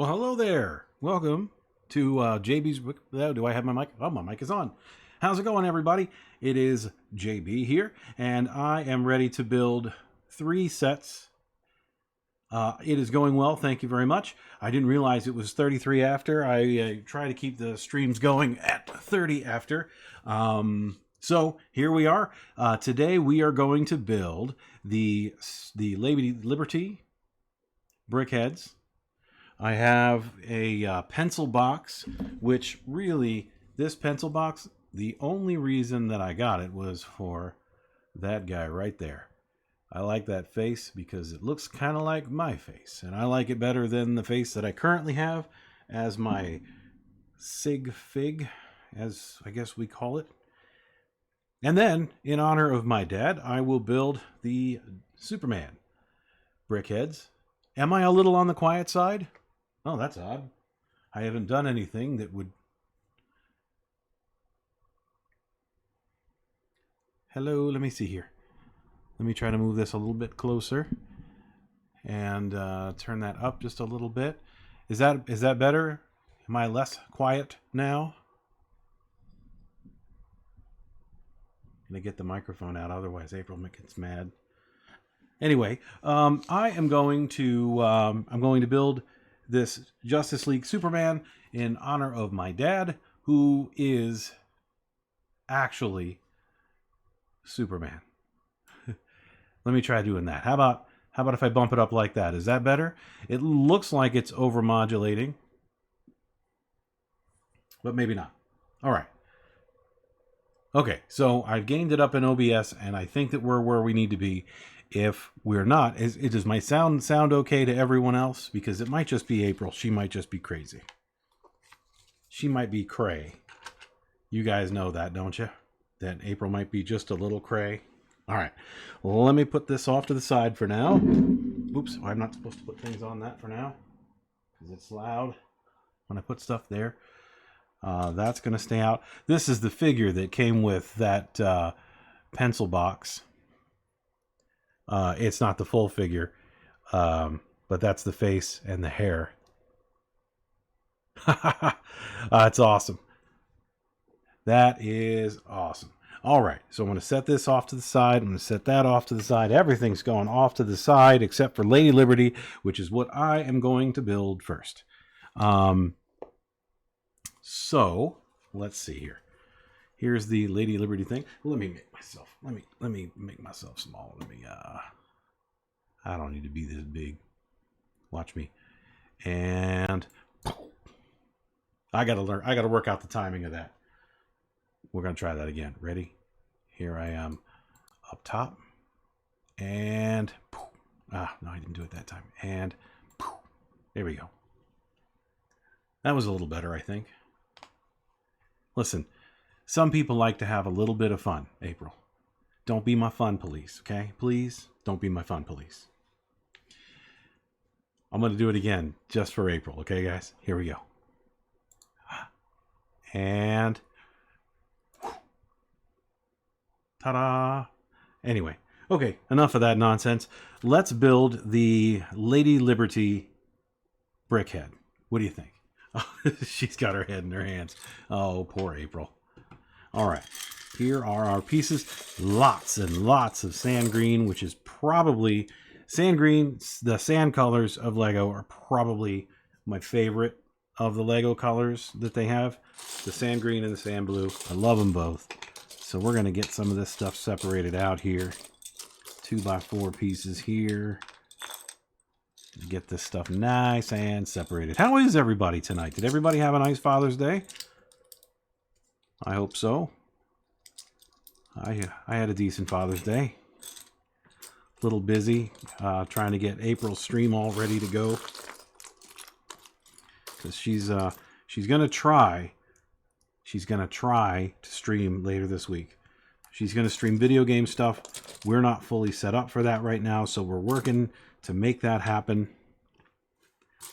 Well, hello there. Welcome to JB's. Do I have my mic? Oh, my mic is on. How's it going, everybody? It is JB here, and I am ready to build 3 sets. It is going well, thank you very much. I didn't realize it was 33 after. I try to keep the streams going at 30 after. So here we are. Today we are going to build the Lady Liberty Brickheadz. I have a pencil box, which really, this pencil box, the only reason that I got it was for that guy right there. I like that face because it looks kind of like my face, and I like it better than the face that I currently have as my sig fig, as I guess we call it. And then, in honor of my dad, I will build the Superman Brickheadz. Am I a little on the quiet side? Oh, that's odd. I haven't done anything that would... Hello, let me see here. Let me try to move this a little bit closer and turn that up just a little bit. Is that better? Am I less quiet now? I'm gonna get the microphone out, otherwise April gets mad. Anyway, I am going to build this Justice League Superman in honor of my dad, who is actually Superman. Let me try doing that. How about if I bump it up like that? Is that better? It looks like it's over modulating, but maybe not. All right. Okay, so I've gained it up in OBS, and I think that we're where we need to be. If we're not, does my sound okay to everyone else? Because it might just be April. She might just be crazy. She might be cray. You guys know that, don't you? That April might be just a little cray. All right. Well, let me put this off to the side for now. Oops, I'm not supposed to put things on that for now because it's loud when I put stuff there. That's going to stay out. This is the figure that came with that pencil box. It's not the full figure, but that's the face and the hair. It's awesome. That is awesome. All right, so I'm going to set this off to the side. I'm going to set that off to the side. Everything's going off to the side except for Lady Liberty, which is what I am going to build first. So let's see here. Here's the Lady Liberty thing. Let me make myself small. I don't need to be this big. Watch me. And I got to work out the timing of that. We're going to try that again. Ready? Here I am up top. And no, I didn't do it that time. And there we go. That was a little better, I think. Listen, some people like to have a little bit of fun, April. Don't be my fun police, okay? Please, don't be my fun police. I'm going to do it again just for April, okay, guys? Here we go. And... ta-da! Anyway, okay, enough of that nonsense. Let's build the Lady Liberty Brickhead. What do you think? She's got her head in her hands. Oh, poor April. All right, here are our pieces. Lots and lots of sand green, which is probably sand green. The sand colors of Lego are probably my favorite of the Lego colors that they have. The sand green and the sand blue. I love them both. So we're going to get some of this stuff separated out here. 2x4 pieces here. Get this stuff nice and separated. How is everybody tonight? Did everybody have a nice Father's Day? I hope so. I had a decent Father's Day. A little busy trying to get April's stream all ready to go. Because she's going to try. She's going to try to stream later this week. She's going to stream video game stuff. We're not fully set up for that right now, so we're working to make that happen.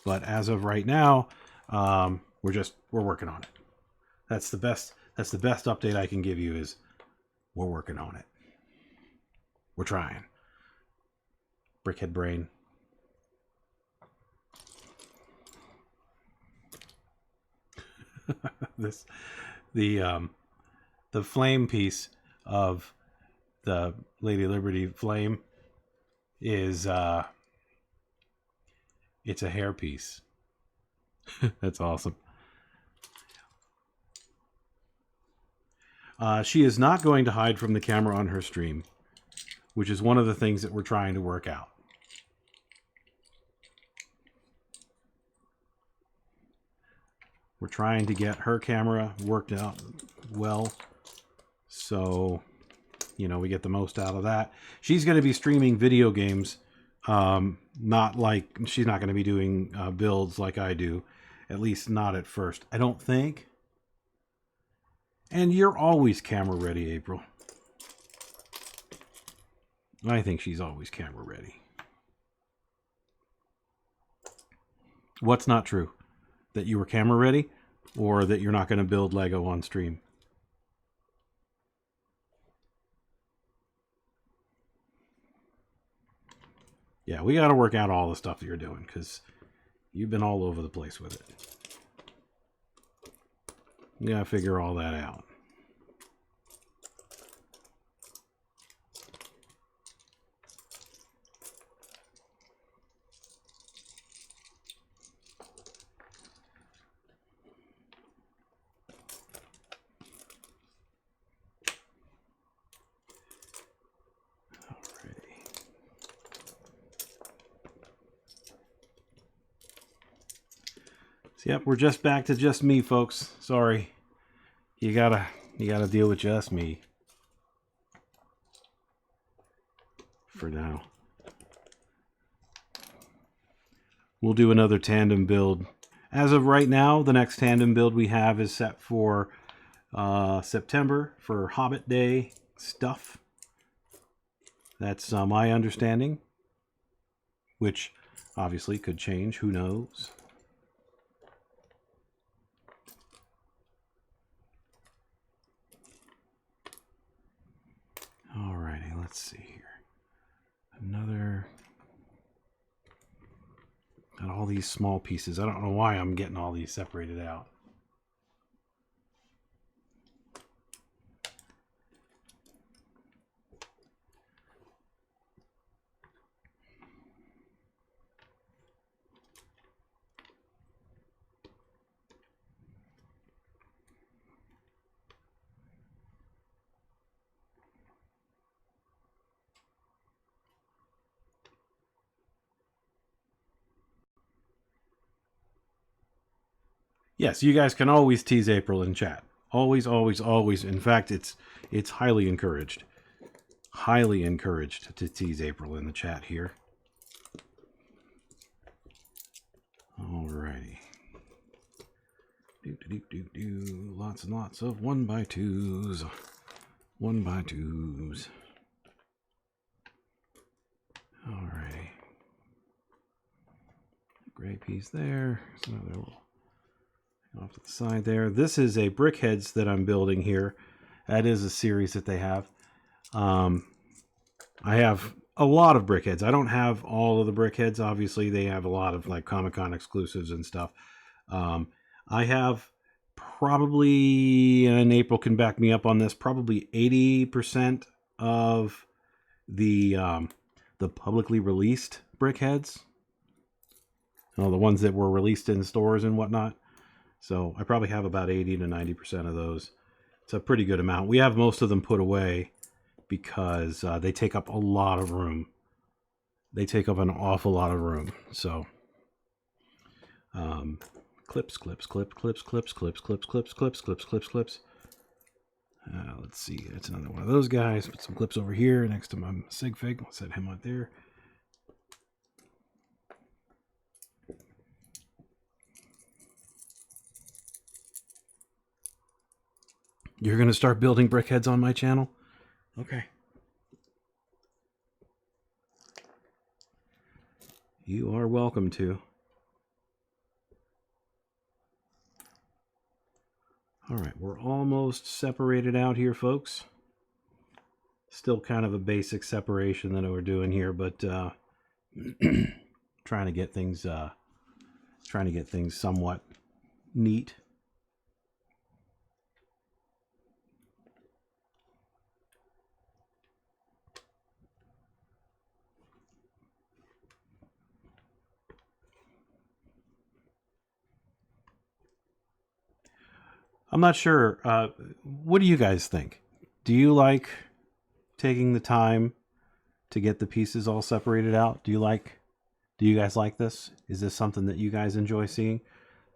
But as of right now, we're working on it. That's the best update I can give you is we're working on it. We're trying. Brickhead brain. this the flame piece of the Lady Liberty flame is it's a hair piece. That's awesome. She is not going to hide from the camera on her stream, which is one of the things that we're trying to work out. We're trying to get her camera worked out well, so, you know, we get the most out of that. She's going to be streaming video games, not like, she's not going to be doing builds like I do, at least not at first, I don't think. And you're always camera ready, April. I think she's always camera ready. What's not true? That you were camera ready, or that you're not going to build Lego on stream? Yeah, we got to work out all the stuff that you're doing, because you've been all over the place with it. We got to figure all that out. Yep, we're just back to just me, folks. Sorry. You gotta deal with just me. For now. We'll do another tandem build. As of right now, the next tandem build we have is set for September for Hobbit Day stuff. That's my understanding. Which obviously could change, who knows. Alrighty, let's see here. Another... Got all these small pieces. I don't know why I'm getting all these separated out. Yes, you guys can always tease April in chat. Always, always, always. In fact, it's highly encouraged. Highly encouraged to tease April in the chat here. Alrighty. Lots and lots of 1x2s. 1x2s. Alrighty. Gray piece there. There's another little off to the side there. This is a Brickheadz that I'm building here. That is a series that they have. I have a lot of Brickheadz. I don't have all of the Brickheadz. Obviously, they have a lot of like Comic-Con exclusives and stuff. I have probably, and April can back me up on this, probably 80% of the publicly released Brickheadz. You know, the ones that were released in stores and whatnot. So I probably have about 80 to 90% of those. It's a pretty good amount. We have most of them put away because they take up a lot of room. They take up an awful lot of room. So clips. Let's see. That's another one of those guys. Put some clips over here next to my sig fig. I'll set him right there. You're going to start building Brickheadz on my channel? Okay. You are welcome to. All right, we're almost separated out here, folks. Still kind of a basic separation that we're doing here, but trying to get things somewhat neat. I'm not sure. What do you guys think? Do you like taking the time to get the pieces all separated out? Do you guys like this? Is this something that you guys enjoy seeing?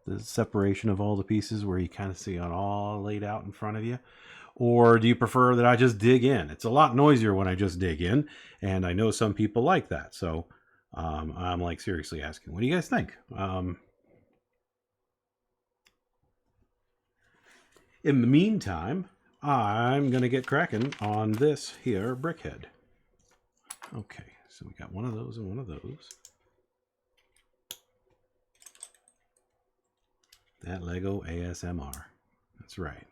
The separation of all the pieces where you kind of see it all laid out in front of you? Or do you prefer that I just dig in? It's a lot noisier when I just dig in, and I know some people like that. So I'm like seriously asking, what do you guys think? In the meantime, I'm going to get cracking on this here brickhead. Okay, so we got one of those and one of those. That Lego ASMR. That's right.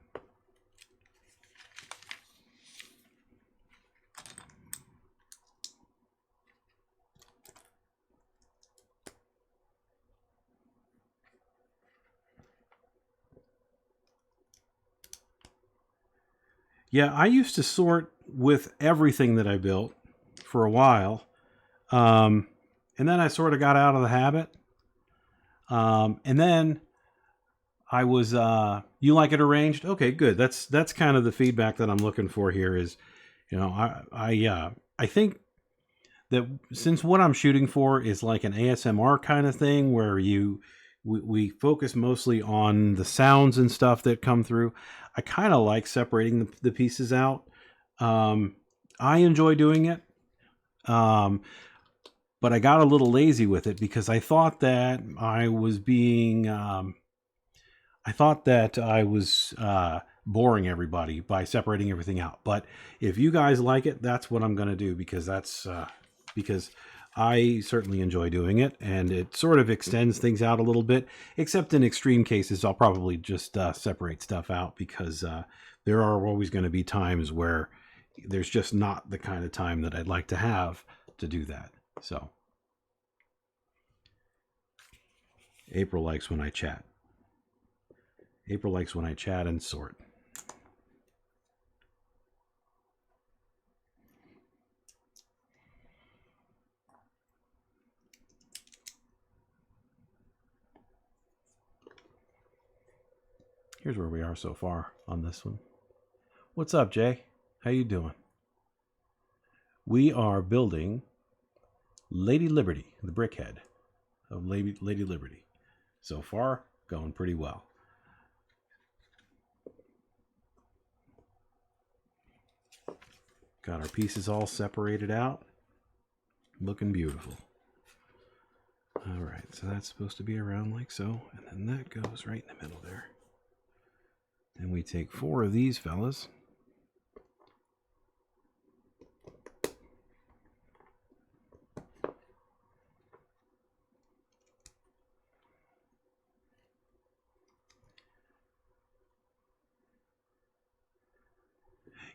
Yeah, I used to sort with everything that I built for a while. And then I sort of got out of the habit. And then I was, you like it arranged? Okay, good. That's kind of the feedback that I'm looking for here is, I think that since what I'm shooting for is like an ASMR kind of thing where we focus mostly on the sounds and stuff that come through, I kind of like separating the pieces out. I enjoy doing it. But I got a little lazy with it because I thought that I was boring everybody by separating everything out. But if you guys like it, that's what I'm going to do because because I certainly enjoy doing it, and it sort of extends things out a little bit, except in extreme cases, I'll probably just separate stuff out because there are always going to be times where there's just not the kind of time that I'd like to have to do that. So April likes when I chat. April likes when I chat and sort. Here's where we are so far on this one. What's up, Jay? How you doing? We are building Lady Liberty, the brickhead of Lady Liberty. So far, going pretty well. Got our pieces all separated out. Looking beautiful. All right, so that's supposed to be around like so, and then that goes right in the middle there. Then we take 4 of these fellas.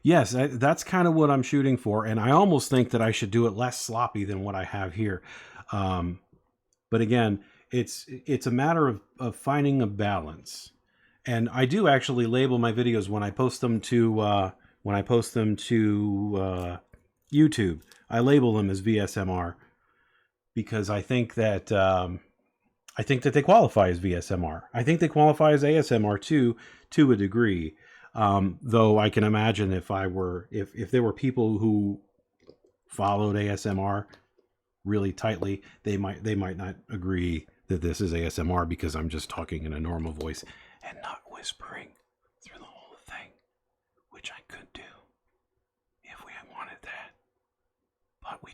Yes, that's kind of what I'm shooting for, and I almost think that I should do it less sloppy than what I have here. But again, it's a matter of finding a balance. And I do actually label my videos when I post them to YouTube. I label them as VSMR because I think that they qualify as VSMR. I think they qualify as ASMR too, to a degree. Though I can imagine if there were people who followed ASMR really tightly, they might not agree that this is ASMR because I'm just talking in a normal voice and not whispering through the whole thing, which I could do if we wanted that, but we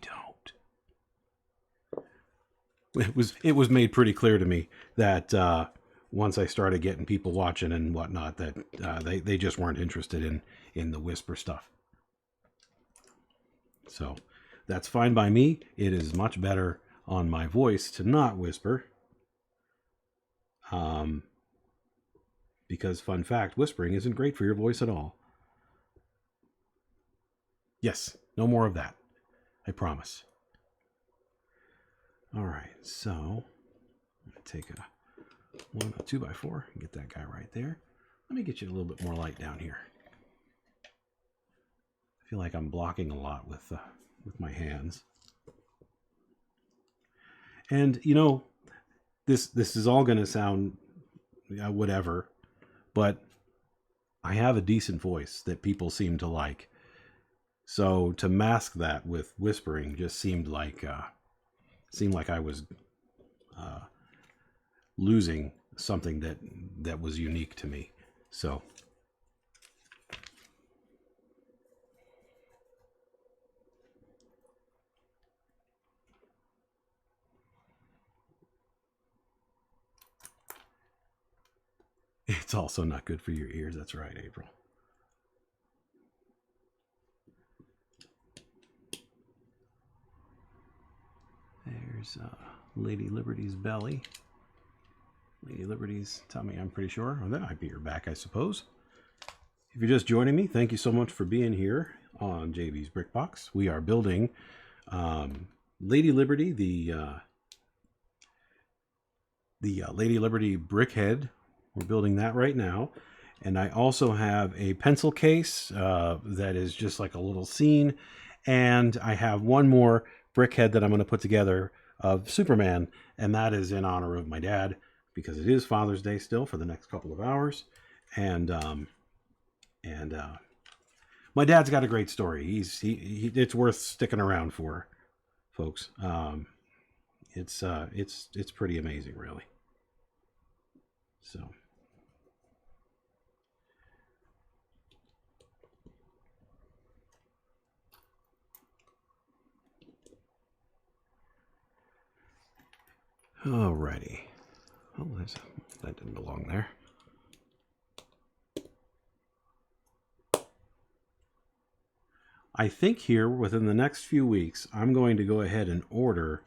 don't. It was made pretty clear to me that once I started getting people watching and whatnot, that they just weren't interested in the whisper stuff. So that's fine by me. It is much better on my voice to not whisper. Because, fun fact, whispering isn't great for your voice at all. Yes, no more of that. I promise. All right, so I'm going to take a 2x4 and get that guy right there. Let me get you a little bit more light down here. I feel like I'm blocking a lot with my hands. And, this is all going to sound whatever, but I have a decent voice that people seem to like. So to mask that with whispering just seemed like I was losing something that was unique to me. So it's also not good for your ears. That's right, April. There's Lady Liberty's belly. Lady Liberty's tummy, I'm pretty sure. Oh, that might be her back, I suppose. If you're just joining me, thank you so much for being here on JB's Brick Box. We are building Lady Liberty, the Lady Liberty Brickhead. We're building that right now. And I also have a pencil case that is just like a little scene. And I have one more brickhead that I'm going to put together of Superman. And that is in honor of my dad, because it is Father's Day still for the next couple of hours. And my dad's got a great story. It's worth sticking around for, folks. It's pretty amazing, really. So. Alrighty. Oh, that didn't belong there. I think here, within the next few weeks, I'm going to go ahead and order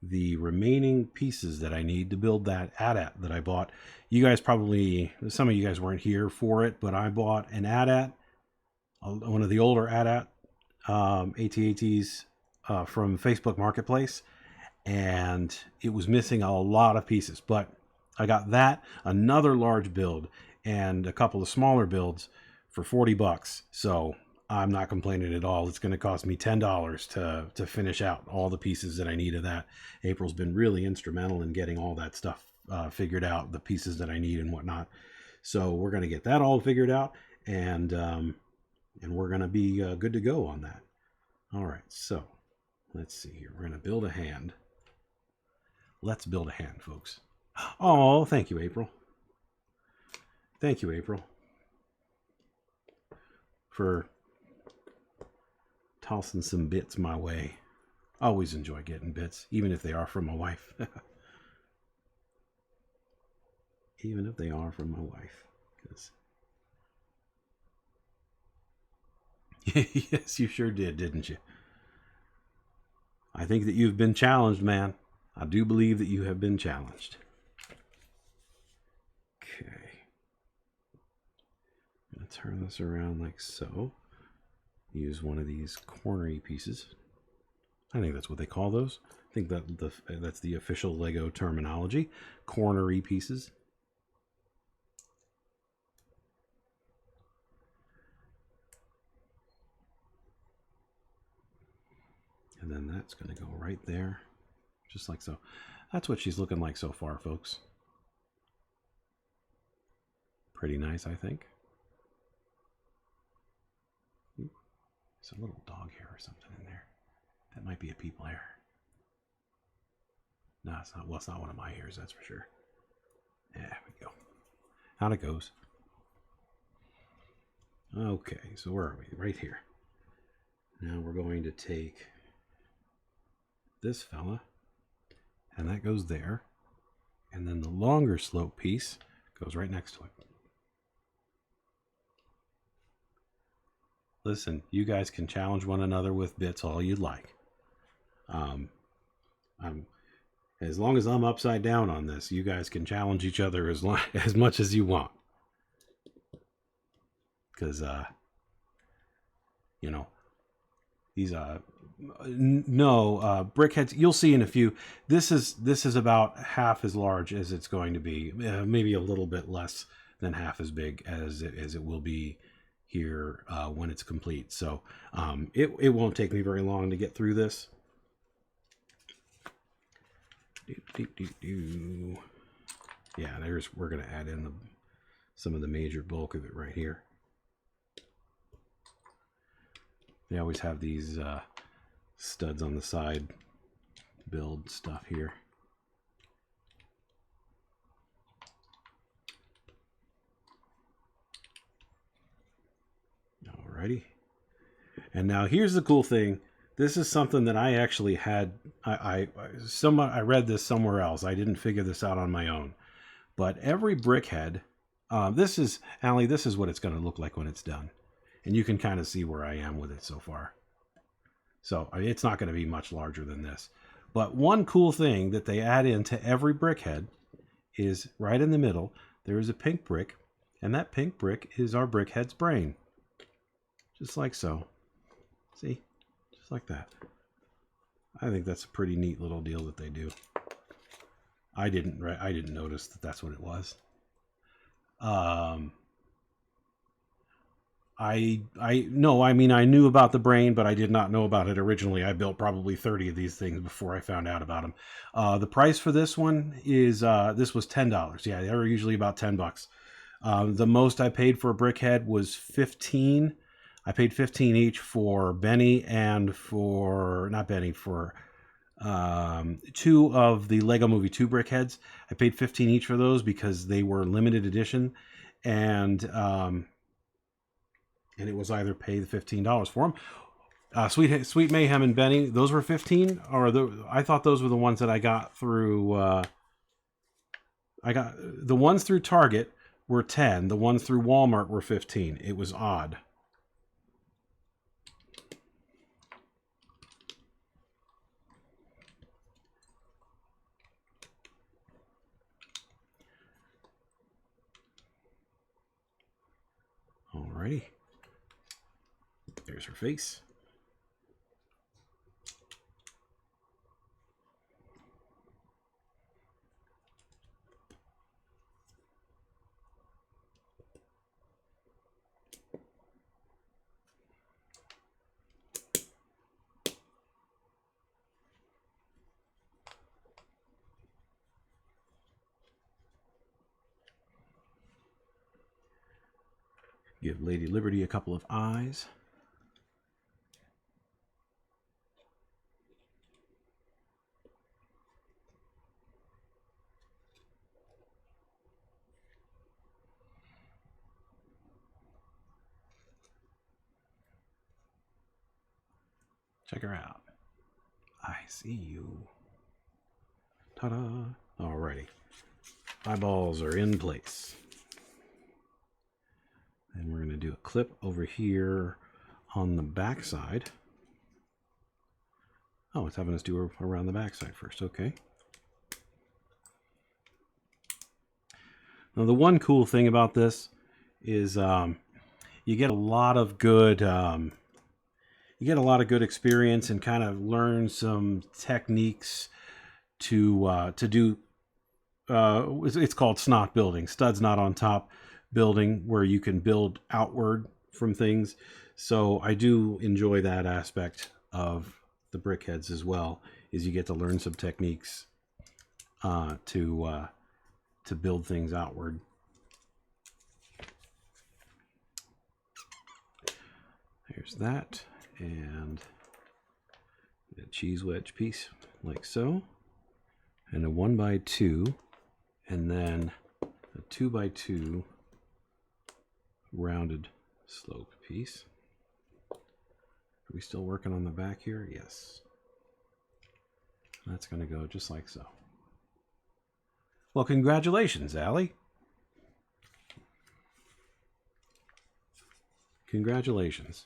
the remaining pieces that I need to build that AT-AT that I bought. You guys probably, some of you guys weren't here for it, but I bought an AT-AT, one of the older AT-AT AT-ATs from Facebook Marketplace, and it was missing a lot of pieces. But I got that, another large build, and a couple of smaller builds for $40. So I'm not complaining at all. It's going to cost me $10 to finish out all the pieces that I need of that. April's been really instrumental in getting all that stuff figured out, the pieces that I need and whatnot. So we're going to get that all figured out, and we're going to be good to go on that. All right, so let's see here. We're going to build a hand. Let's build a hand, folks. Oh, thank you, April. Thank you, April, for tossing some bits my way. Always enjoy getting bits, even if they are from my wife. Even if they are from my wife. Because yes, you sure did, didn't you? I think that you've been challenged, man. I do believe that you have been challenged. Okay. I'm going to turn this around like so. Use one of these cornery pieces. I think that's what they call those. I think that's the official Lego terminology. Cornery pieces. And then that's going to go right there. Just like so. That's what she's looking like so far, folks. Pretty nice, I think. There's a little dog hair or something in there. That might be a people hair. No, it's not. Well, it's not one of my hairs, that's for sure. There we go. Out it goes. Okay, so where are we? Right here. Now we're going to take this fella, and that goes there. And then the longer slope piece goes right next to it. Listen, you guys can challenge one another with bits all you'd like. As long as I'm upside down on this, you guys can challenge each other as much as you want. Because, you know, these brickheads, you'll see in a few. This is about half as large as it's going to be, maybe a little bit less than half as big as it will be here when it's complete. So it won't take me very long to get through this. Yeah, we're going to add in some of the major bulk of it right here. They always have these studs on the side to build stuff here. Alrighty. And now here's the cool thing. This is something that I actually had. I read this somewhere else. I didn't figure this out on my own. But every brickhead, this is what it's going to look like when it's done. And you can kind of see where I am with it so far. So it's not going to be much larger than this. But one cool thing that they add into every brickhead is right in the middle, there is a pink brick. And that pink brick is our brickhead's brain. Just like so. See? Just like that. I think that's a pretty neat little deal that they do. I didn't notice that that's what it was. I knew about the brain, but I did not know about it originally. I built probably 30 of these things before I found out about them. The price for this one is this was $10. Yeah, they were usually about $10. The most I paid for a brickhead was $15. I paid $15 each for Benny and for two of the Lego Movie 2 brickheads. I paid $15 each for those because they were limited edition, and it was either pay the $15 for them. Sweet Mayhem and Benny, those were $15, or I thought those were the ones that I got through. I got the ones through Target were $10. The ones through Walmart were $15. It was odd. Alrighty. There's her face. Give Lady Liberty a couple of eyes. Check her out. I see you. Ta-da. Alrighty. Eyeballs are in place. And we're going to do a clip over here on the back side. Oh, it's having us do around the back side first. Okay. Now, the one cool thing about this is you get a lot of good experience and kind of learn some techniques to do. It's called snot building, studs not on top building, where you can build outward from things. So I do enjoy that aspect of the brickheads as well, is you get to learn some techniques to build things outward. There's that, and a cheese wedge piece like so, and a 1x2, and then a 2x2 rounded slope piece. Are we still working on the back here? Yes. That's going to go just like so. Well, congratulations, Allie. Congratulations.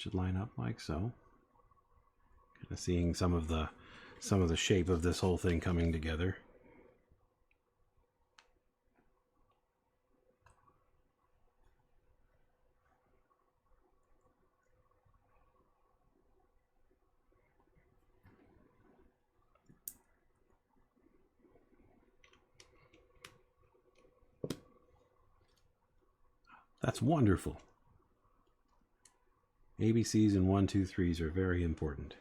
should line up like so. Kind of seeing some of the shape of this whole thing coming together. That's wonderful. ABCs and 1, 2, 3s are very important.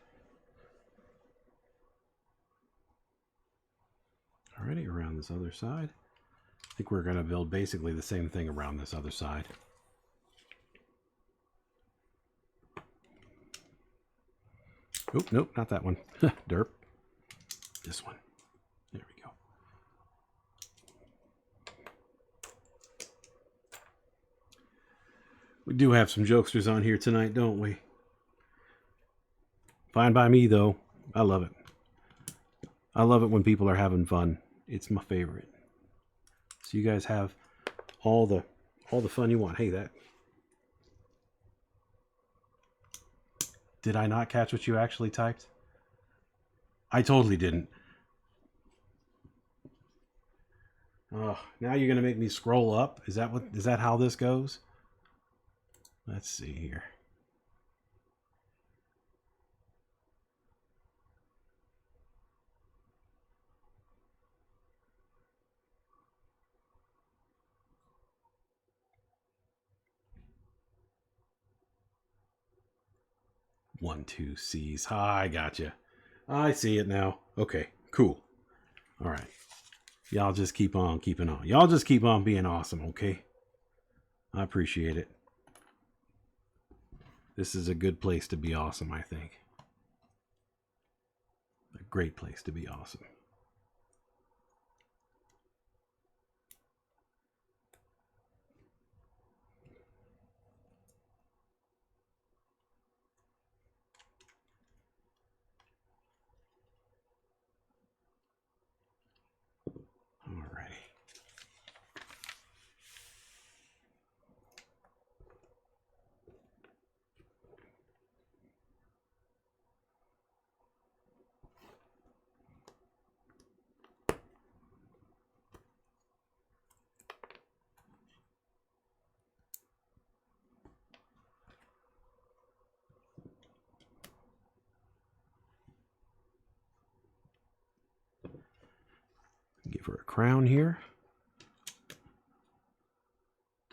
Alrighty, around this other side. I think we're going to build basically the same thing around this other side. Oop, nope, not that one. Derp. This one. There we go. We do have some jokesters on here tonight, don't we? Fine by me, though. I love it. I love it when people are having fun. It's my favorite. So you guys have all the fun you want. Hey, that. Did I not catch what you actually typed? I totally didn't. Oh, now you're gonna make me scroll up. Is that how this goes? Let's see here. One, two C's. I gotcha. I see it now. Okay, cool. All right. Y'all just keep on keeping on. Y'all just keep on being awesome, okay? I appreciate it. This is a good place to be awesome, I think. A great place to be awesome. Give her a crown here. Do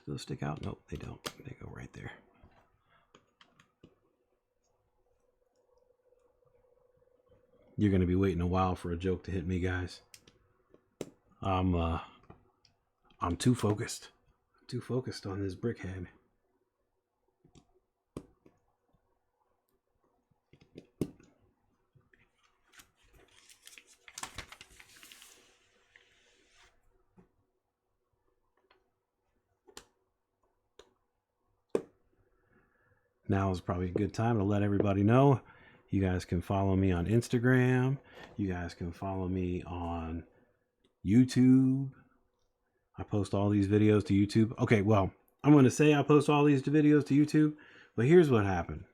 those stick out? Nope, they don't. They go right there. You're going to be waiting a while for a joke to hit me, guys. I'm too focused. I'm too focused on this brickhead. Now is probably a good time to let everybody know. You guys can follow me on Instagram. You guys can follow me on YouTube. I post all these videos to YouTube. Okay, well, I'm going to say I post all these videos to YouTube, but here's what happened.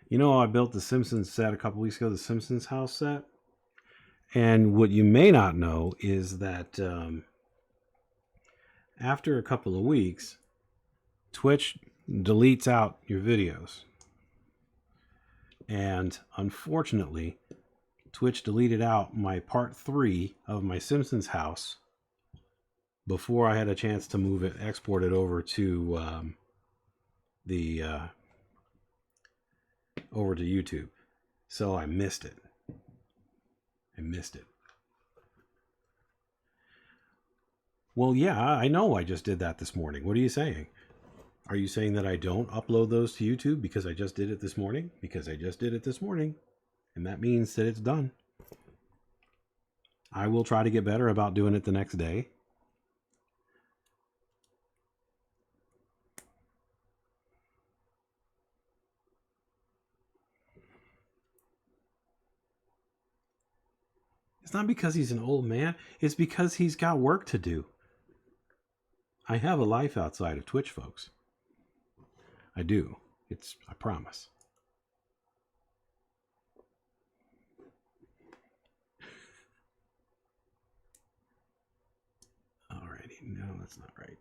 You know, I built the Simpsons set a couple weeks ago, the Simpsons house set. And what you may not know is that after a couple of weeks, Twitch deletes out your videos. And unfortunately, Twitch deleted out my part 3 of my Simpsons house before I had a chance to move it, export it over to over to YouTube. So I missed it. Well, yeah, I know I just did that this morning. What are you saying? Are you saying that I don't upload those to YouTube because I just did it this morning? Because I just did it this morning. And that means that it's done. I will try to get better about doing it the next day. It's not because he's an old man. It's because he's got work to do. I have a life outside of Twitch, folks. I do. I promise. Alrighty, no, that's not right.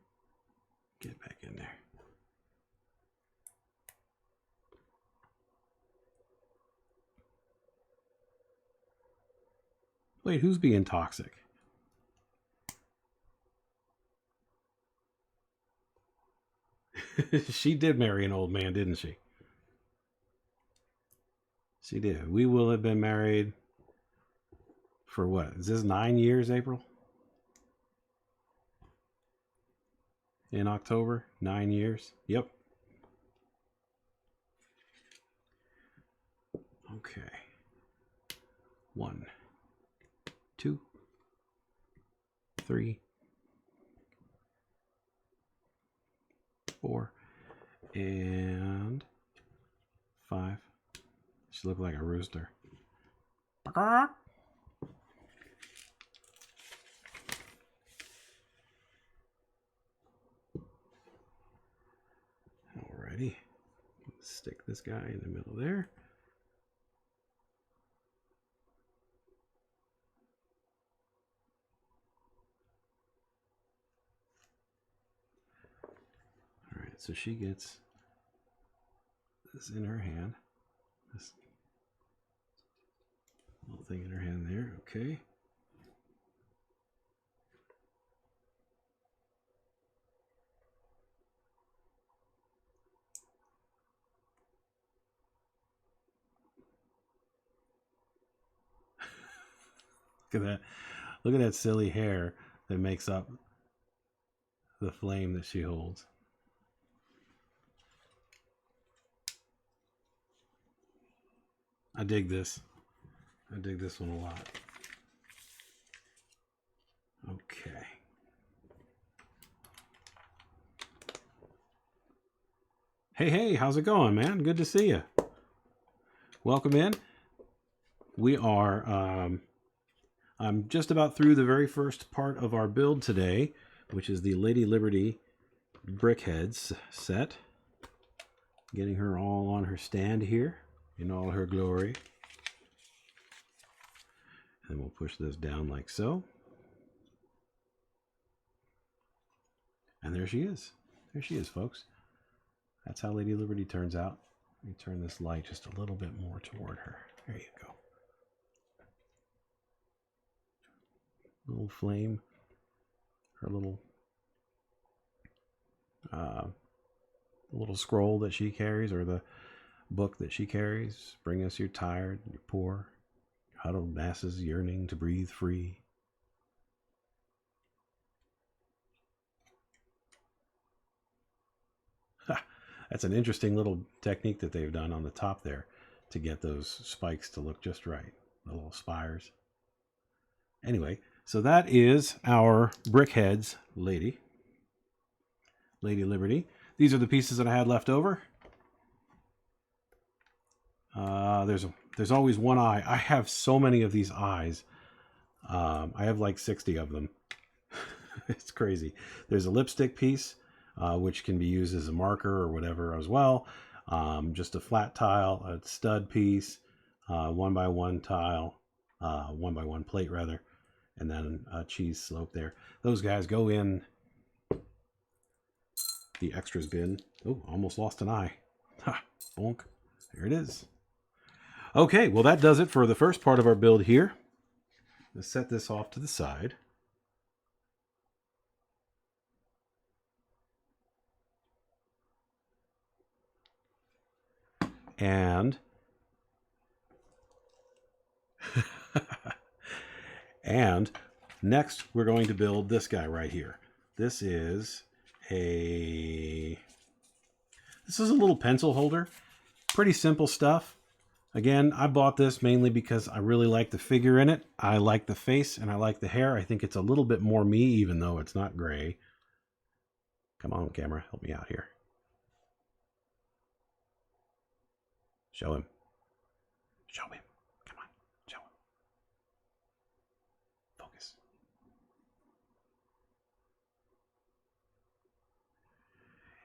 Get back in there. Wait, who's being toxic? She did marry an old man, didn't she? She did. We will have been married for what? Is this 9 years, April? In October? 9 years? Yep. Okay. 1, 2, 3, 4, and 5. She looked like a rooster. Alrighty. Let's stick this guy in the middle there. Alright, so she gets this in her hand. This little thing in her hand there. Okay. Look at that. Look at that silly hair that makes up the flame that she holds. I dig this. I dig this one a lot. Okay. Hey, how's it going, man? Good to see you. Welcome in. We are, I'm just about through the very first part of our build today, which is the Lady Liberty Brickheadz set. Getting her all on her stand here in all her glory. And we'll push this down like so. And there she is. There she is, folks. That's how Lady Liberty turns out. Let me turn this light just a little bit more toward her. There you go. Little flame. Her little scroll that she carries, or the book that she carries. Bring us your tired, your poor, huddled masses yearning to breathe free. That's an interesting little technique that they've done on the top there to get those spikes to look just right. The little spires. Anyway, so that is our Brickheadz Lady Liberty. These are the pieces that I had left over. There's always one eye. I have so many of these eyes. I have like 60 of them. It's crazy. There's a lipstick piece, which can be used as a marker or whatever as well. Just a flat tile, a stud piece, 1x1 tile, 1x1 plate rather, and then a cheese slope there. Those guys go in the extras bin. Oh, almost lost an eye. Ha, bonk. There it is. Okay, well that does it for the first part of our build here. Let's set this off to the side. And and next we're going to build this guy right here. This is a little pencil holder. Pretty simple stuff. Again, I bought this mainly because I really like the figure in it. I like the face and I like the hair. I think it's a little bit more me, even though it's not gray. Come on, camera, help me out here. Show him. Show him. Come on, show him. Focus.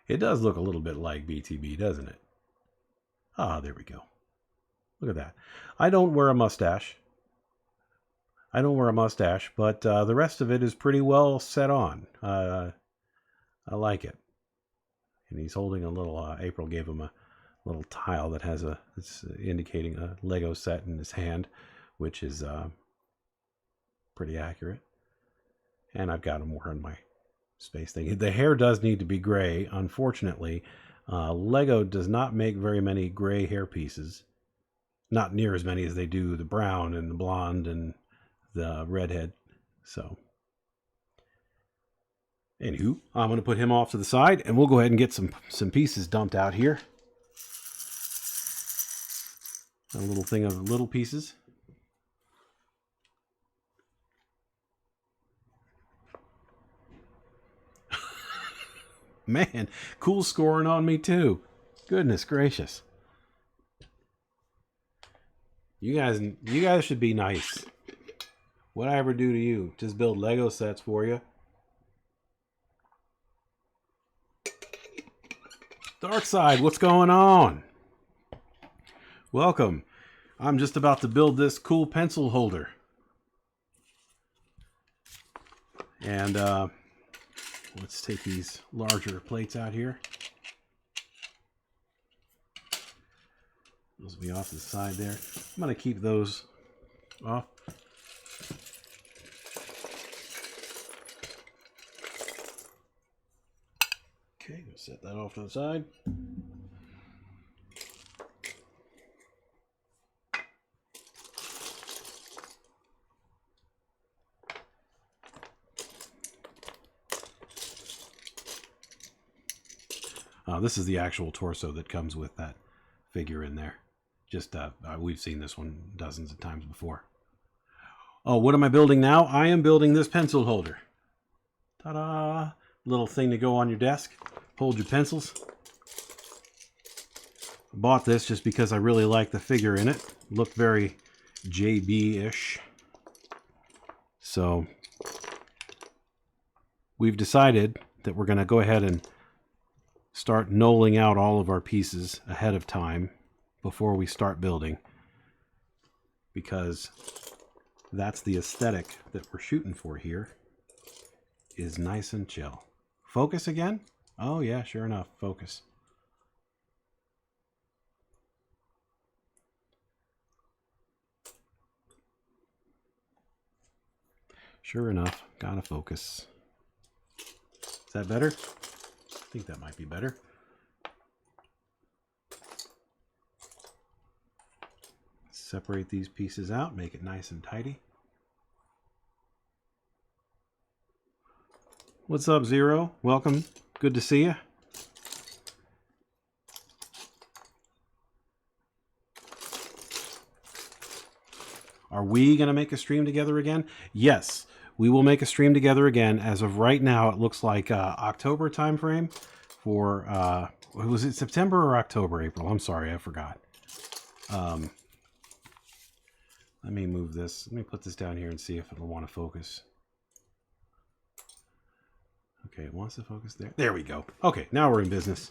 It does look a little bit like BTB, doesn't it? Ah, there we go. Look at that. I don't wear a mustache. But the rest of it is pretty well set on. I like it. And he's holding a little, April gave him a little tile that has it's indicating a Lego set in his hand, which is pretty accurate. And I've got him wearing my space thing. The hair does need to be gray. Unfortunately, Lego does not make very many gray hair pieces. Not near as many as they do the brown and the blonde and the redhead. So, anywho, I'm going to put him off to the side, and we'll go ahead and get some pieces dumped out here. A little thing of little pieces. Man, cool scoring on me too. Goodness gracious. You guys should be nice. What'd I ever do to you? Just build Lego sets for you. Dark Side, what's going on? Welcome. I'm just about to build this cool pencil holder. And let's take these larger plates out here. Those will be off to the side there. I'm going to keep those off. Okay, we'll set that off to the side. This is the actual torso that comes with that figure in there. Just we've seen this one dozens of times before. Oh, what am I building now? I am building this pencil holder. Ta-da! Little thing to go on your desk. Hold your pencils. I bought this just because I really like the figure in it. Looked very JB-ish. So we've decided that we're going to go ahead and start knolling out all of our pieces ahead of time before we start building, because that's the aesthetic that we're shooting for here, is nice and chill. Focus again? Oh yeah, sure enough, focus. Sure enough, gotta focus. Is that better? I think that might be better. Separate these pieces out, make it nice and tidy. What's up, Zero? Welcome. Good to see you. Are we going to make a stream together again? Yes, we will make a stream together again. As of right now, it looks like October time frame for, was it September or October, April? I'm sorry, I forgot. Let me move this. Let me put this down here and see if it'll want to focus. Okay, it wants to focus there. There we go. Okay, now we're in business.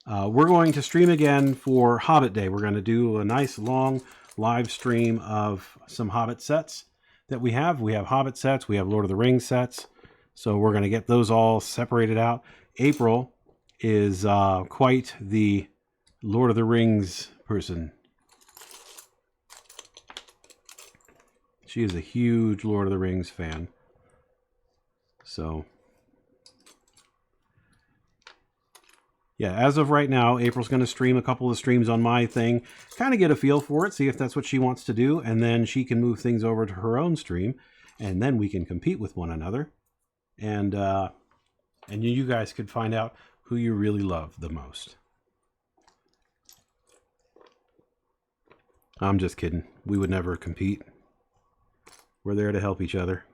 We're going to stream again for Hobbit Day. We're going to do a nice long live stream of some Hobbit sets that we have. We have Hobbit sets. We have Lord of the Rings sets. So we're going to get those all separated out. April is quite the Lord of the Rings person. She is a huge Lord of the Rings fan. So, yeah, as of right now, April's going to stream a couple of streams on my thing, kind of get a feel for it, see if that's what she wants to do, and then she can move things over to her own stream, and then we can compete with one another, and you guys could find out who you really love the most. I'm just kidding. We would never compete. We're there to help each other.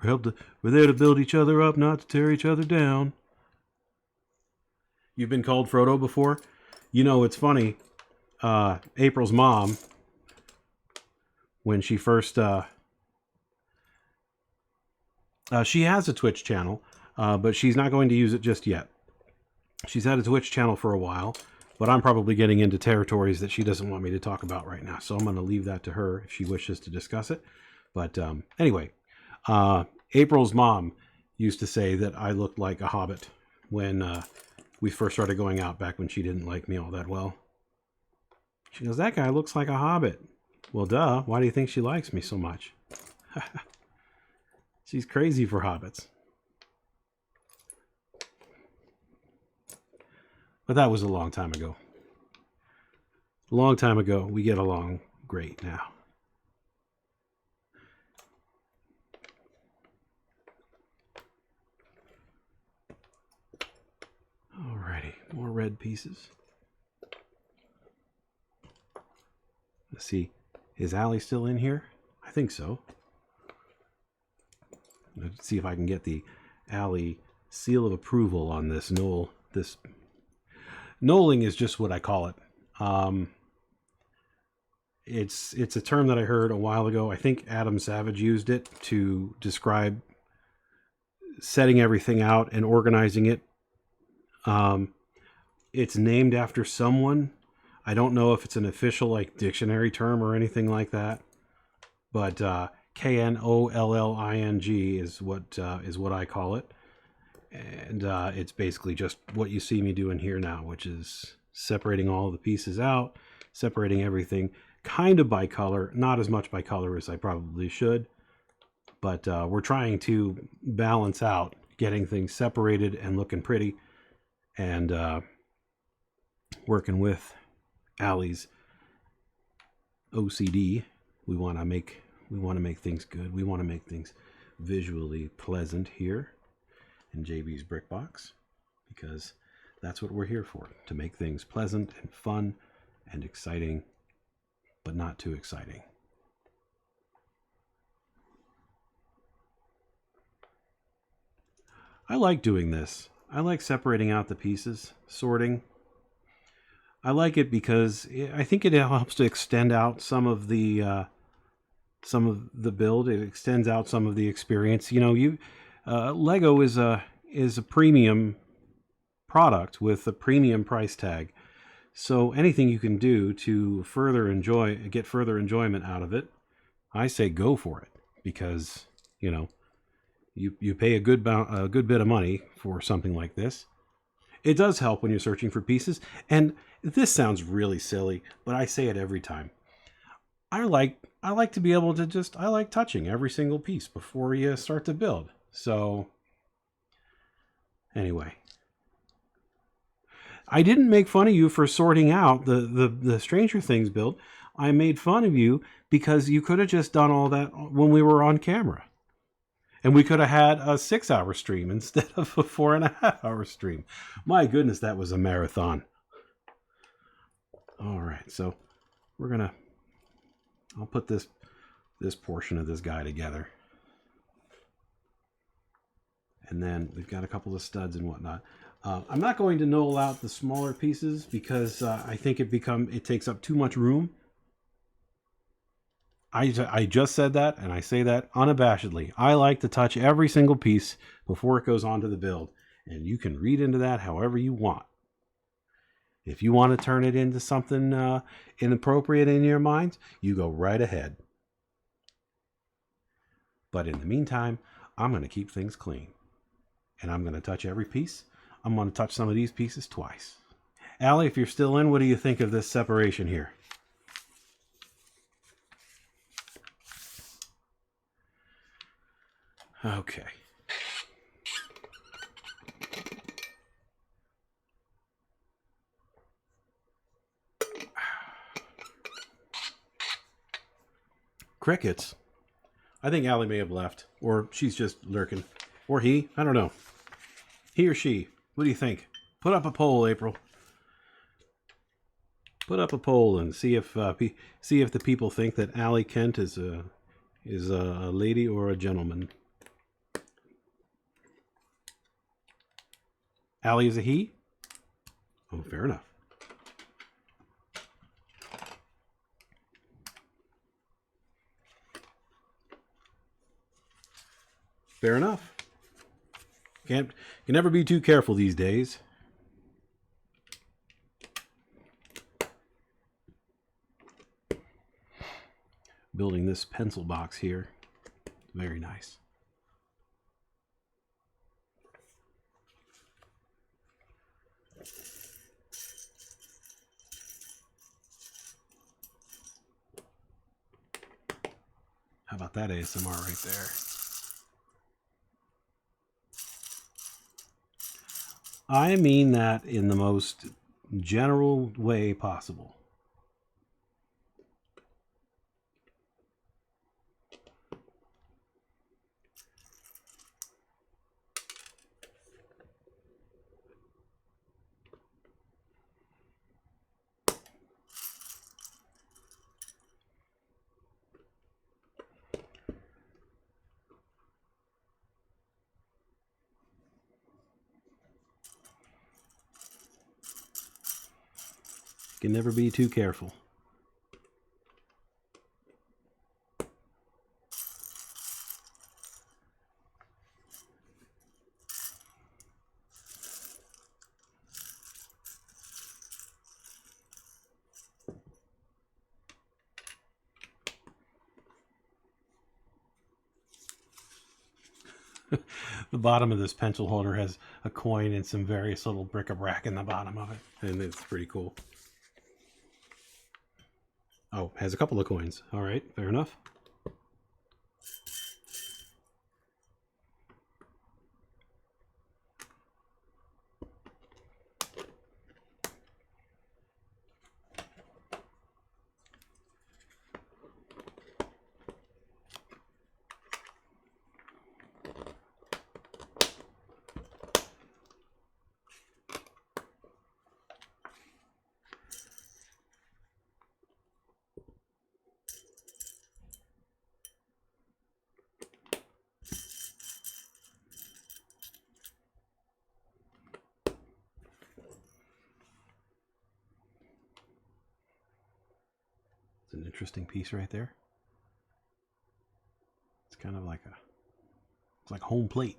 We're there to build each other up, not to tear each other down. You've been called Frodo before? You know, it's funny. April's mom, when she first... she has a Twitch channel, but she's not going to use it just yet. She's had a Twitch channel for a while, But I'm probably getting into territories that she doesn't want me to talk about right now. So I'm going to leave that to her if she wishes to discuss it. But anyway, April's mom used to say that I looked like a hobbit when we first started going out, back when she didn't like me all that well. She goes, that guy looks like a hobbit. Well, duh. Why do you think she likes me so much? She's crazy for hobbits. But that was a long time ago. A long time ago. We get along great now. Alrighty, more red pieces. Let's see. Is Allie still in here? I think so. Let's see if I can get the Allie seal of approval on this knoll. This knolling is just what I call it. It's a term that I heard a while ago. I think Adam Savage used it to describe setting everything out and organizing it. It's named after someone. I don't know if it's an official like dictionary term or anything like that, but KNOLLING is what I call it, and it's basically just what you see me doing here now, which is separating all the pieces out, separating everything kind of by color, not as much by color as I probably should, but we're trying to balance out getting things separated and looking pretty, and working with Allie's OCD. We want to make things good. We want to make things visually pleasant here in JB's Brick Box, because that's what we're here for, to make things pleasant and fun and exciting, but not too exciting. I like doing this. I like separating out the pieces, sorting. I like it because I think it helps to extend out some of the build. It extends out some of the experience. You know, Lego is a premium product with a premium price tag. So anything you can do to get further enjoyment out of it, I say go for it, because you know you pay a good bit of money for something like this. It does help when you're searching for pieces, and this sounds really silly, but I say it every time. I like to be able to I like touching every single piece before you start to build. So anyway, I didn't make fun of you for sorting out the Stranger Things build. I made fun of you because you could have just done all that when we were on camera. And we could have had a 6-hour stream instead of a 4.5-hour stream. My goodness, that was a marathon. All right, so I'll put this portion of this guy together. And then we've got a couple of studs and whatnot. I'm not going to knoll out the smaller pieces because I think it takes up too much room. I just said that, and I say that unabashedly. I like to touch every single piece before it goes on to the build, and you can read into that however you want. If you want to turn it into something inappropriate in your minds, you go right ahead. But in the meantime, I'm going to keep things clean, and I'm going to touch every piece. I'm going to touch some of these pieces twice. Allie, if you're still in, what do you think of this separation here? Okay. Crickets. I think Allie may have left, or she's just lurking, or he. I don't know. He or she. What do you think? Put up a poll, April. Put up a poll and see if the people think that Allie Kent is a lady or a gentleman. Allie is a he? Oh, fair enough. Fair enough. Can never be too careful these days. building this pencil box here. Very nice. How about that ASMR right there? I mean that in the most general way possible. Can never be too careful. The bottom of this pencil holder has a coin and some various little bric-a-brac in the bottom of it, and it's pretty cool. Oh, has a couple of coins. All right, fair enough. It's an interesting piece right there. It's kind of like it's like home plate.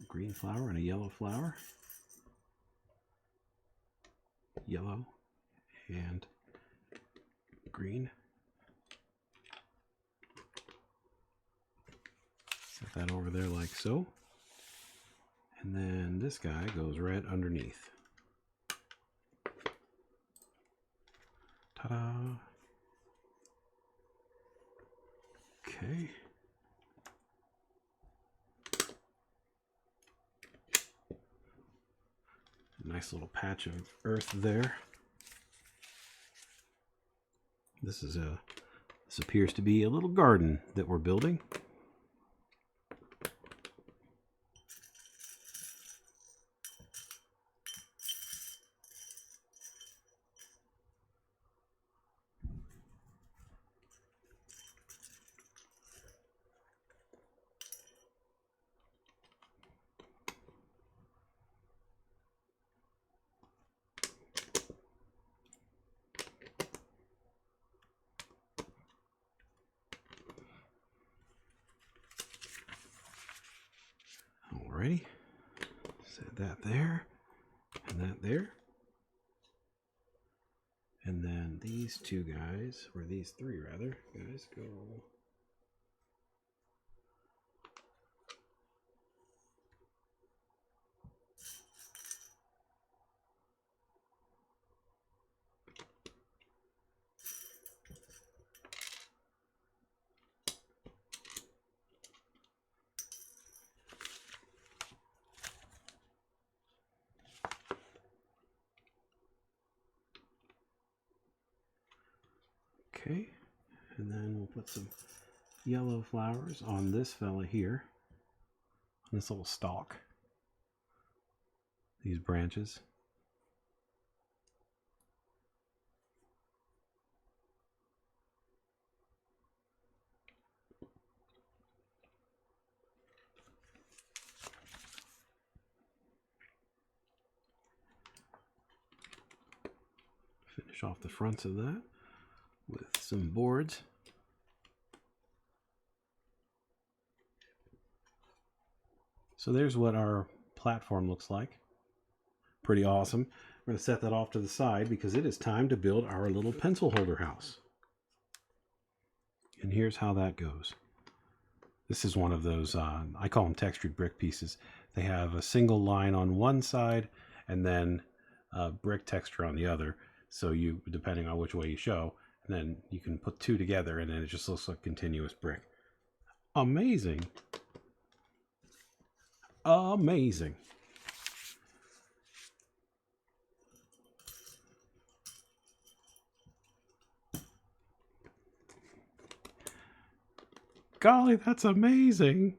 A green flower and a yellow flower. Yellow and green. Set that over there like so. And then this guy goes right underneath. Ta-da! Okay. Nice little patch of earth there. This appears to be a little garden that we're building. Alrighty, set that there, and that there. And then these two guys, or these three rather, guys go okay, and then we'll put some yellow flowers on this fella here, on this little stalk, these branches. finish off the fronts of that with some boards. So there's what our platform looks like. Pretty awesome. We're going to set that off to the side because it is time to build our little pencil holder house. And here's how that goes. This is one of those, I call them textured brick pieces. They have a single line on one side and then brick texture on the other. So you, depending on which way you show, and then you can put two together and then it just looks like continuous brick. Amazing. Amazing. Golly, that's amazing.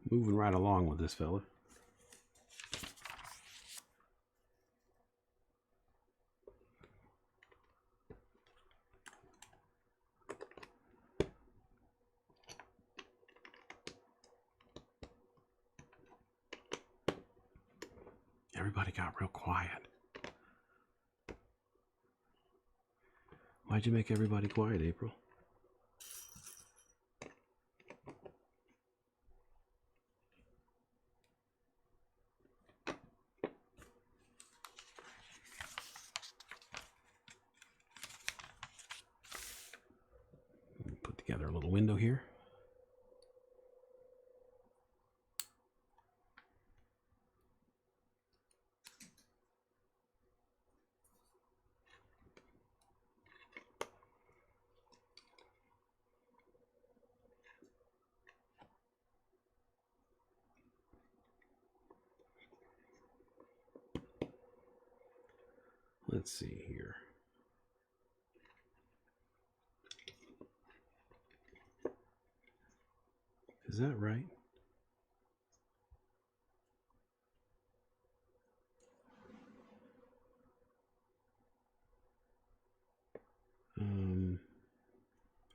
Moving right along with this fella. Everybody got real quiet. Why'd you make everybody quiet, April? Put together a little window here. Let's see here. Is that right?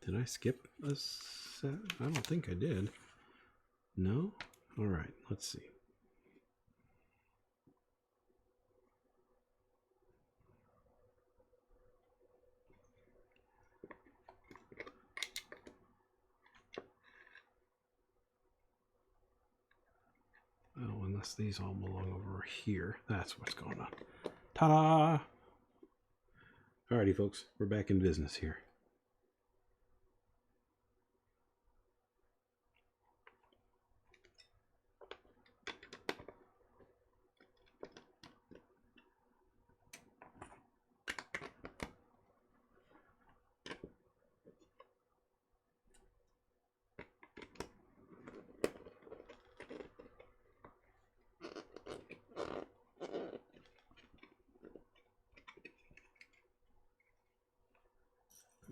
Did I skip a set? I don't think I did. No? All right, let's see. Oh, unless these all belong over here. That's what's going on. Ta-da! Alrighty, folks, we're back in business here.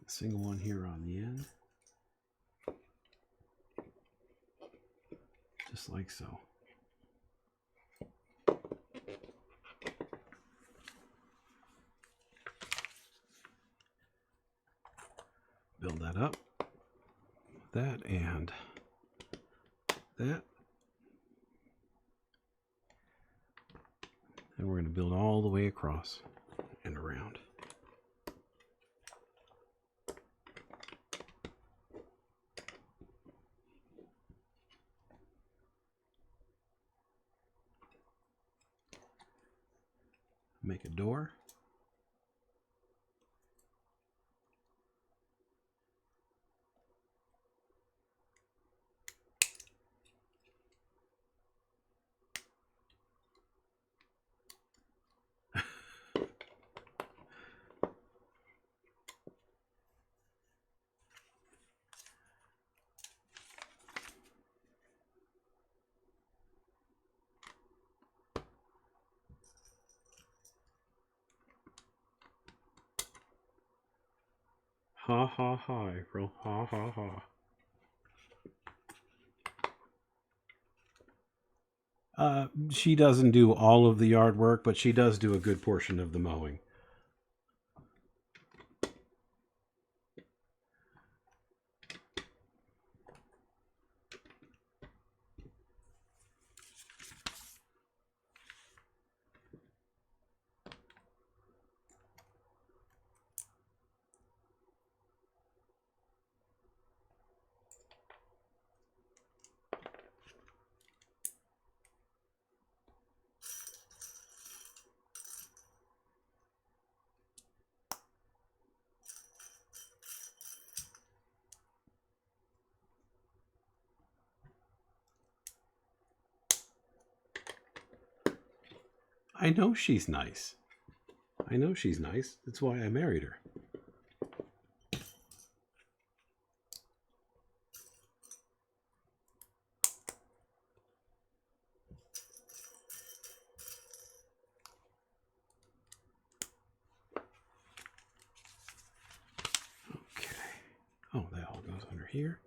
Single one here on the end. Just like so. Build that up. That and that. And we're going to build all the way across and around. Make a door. Ha ha ha, April. Ha ha ha. She doesn't do all of the yard work, but she does do a good portion of the mowing. I know she's nice. I know she's nice. That's why I married her. Okay. Oh, that all goes under here.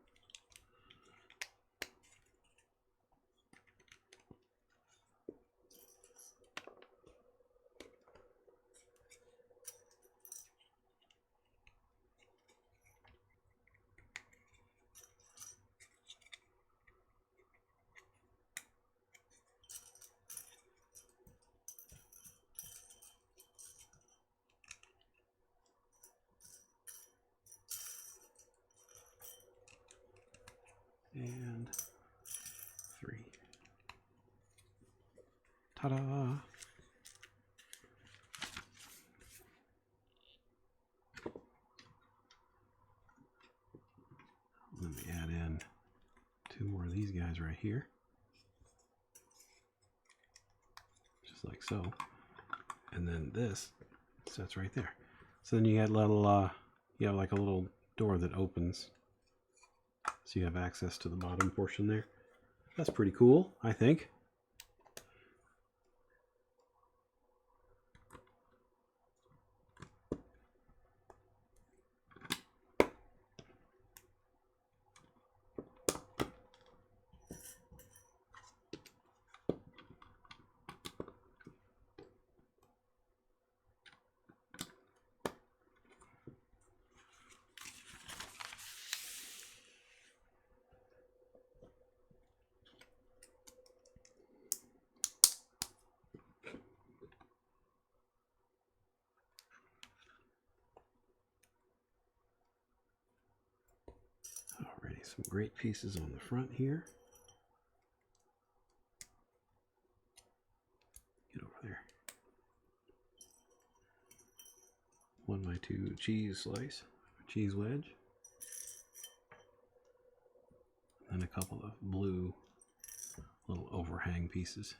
And 3. Ta-da! Let me add in 2 more of these guys right here. Just like so. And then this sits right there. So then you got little, you have like a little door that opens. So you have access to the bottom portion there. That's pretty cool, I think. Alrighty, some great pieces on the front here. Get over there. 1x2 cheese slice, cheese wedge. And a couple of blue little overhang pieces.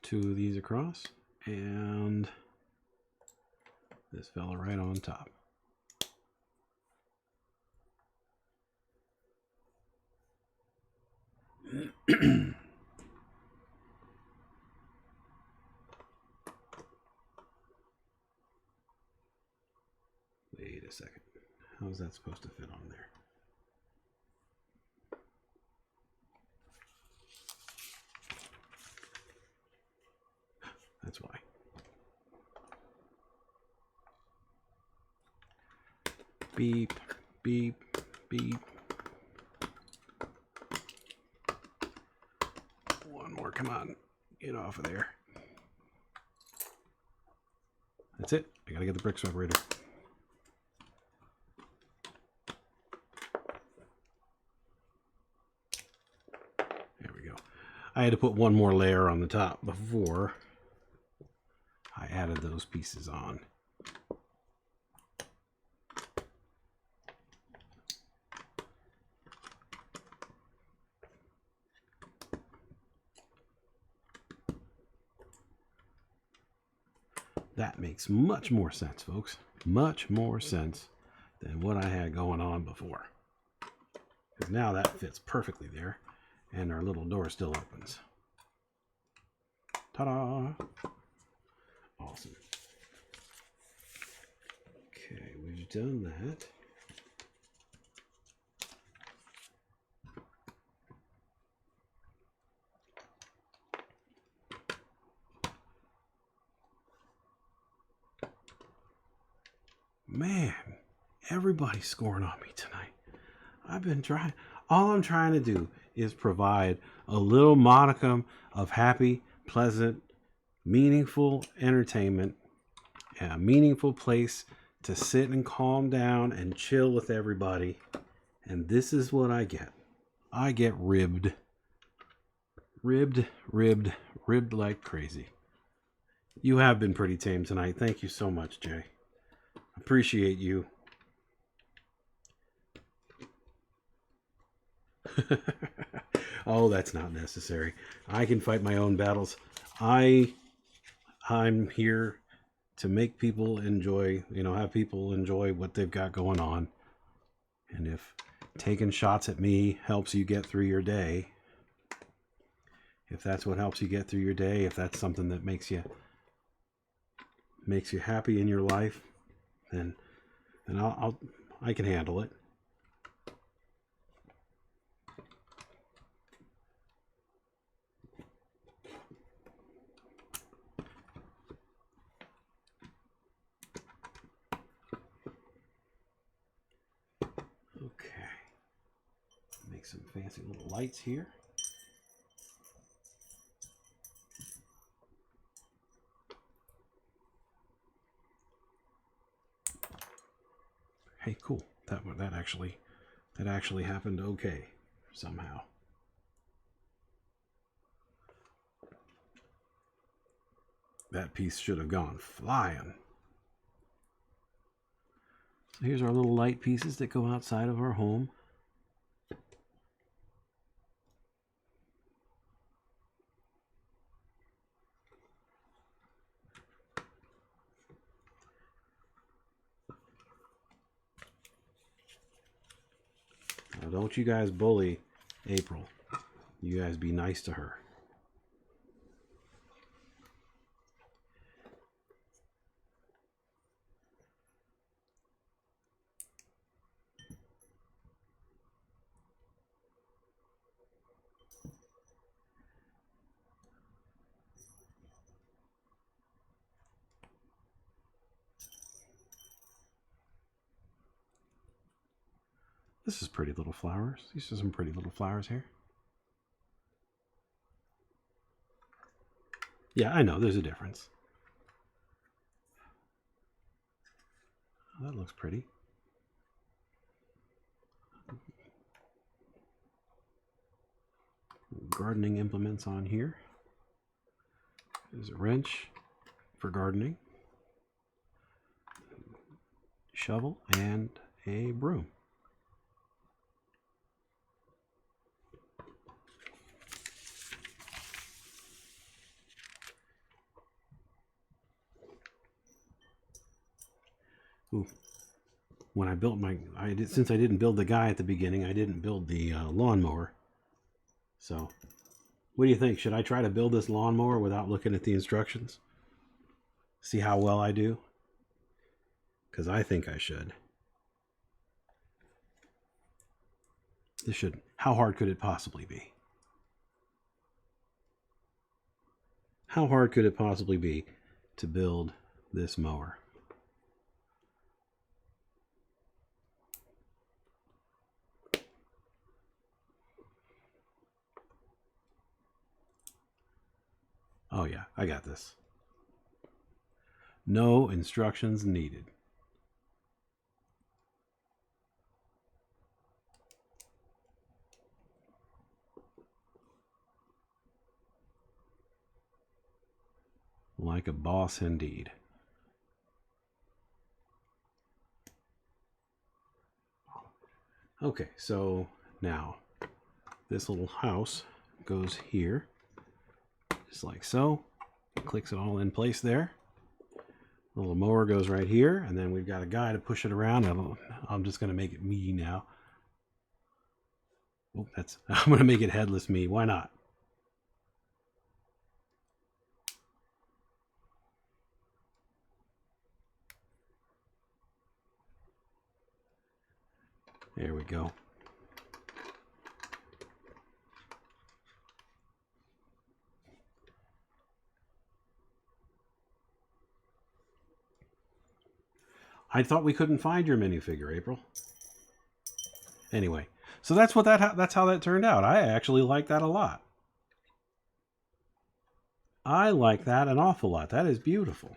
Two of these across, and this fella right on top. Wait a second. How is that supposed to fit on there? That's why. Beep, beep, beep. One more, come on. Get off of there. That's it. I gotta get the brick separator. There we go. I had to put one more layer on the top before I added those pieces on. That makes much more sense, folks. Much more sense than what I had going on before. Because now that fits perfectly there, and our little door still opens. Ta-da! Awesome. Okay, we've done that. Man, everybody's scoring on me tonight. I've been trying. All I'm trying to do is provide a little modicum of happy, pleasant, meaningful entertainment, and a meaningful place to sit and calm down and chill with everybody. And this is what I get. I get ribbed. Ribbed like crazy. You have been pretty tame tonight. Thank you so much, Jay. Appreciate you. Oh, that's not necessary. I can fight my own battles. I'm here to make people enjoy, have people enjoy what they've got going on. And if taking shots at me helps you get through your day, if that's what helps you get through your day, if that's something that makes you happy in your life, then I can handle it. Okay. Make some fancy little lights here. Hey, cool. That actually happened okay somehow. That piece should have gone flying. So here's our little light pieces that go outside of our home. Now, don't you guys bully April. You guys be nice to her. This is pretty little flowers. These are some pretty little flowers here. Yeah, I know, there's a difference. Oh, that looks pretty. Gardening implements on here. There's a wrench for gardening, shovel, and a broom. Ooh. When I built since I didn't build the guy at the beginning, I didn't build the lawnmower. So, what do you think? Should I try to build this lawnmower without looking at the instructions? See how well I do? Because I think I should. How hard could it possibly be? How hard could it possibly be to build this mower? Oh yeah, I got this. No instructions needed. Like a boss indeed. Okay, so now this little house goes here, just like so. Clicks it all in place there. The little mower goes right here, and then we've got a guy to push it around. I'm just going to make it me now. Oh, I'm going to make it headless me. Why not? There we go. I thought we couldn't find your minifigure, April. Anyway, so that's how that turned out. I actually like that a lot. I like that an awful lot. That is beautiful.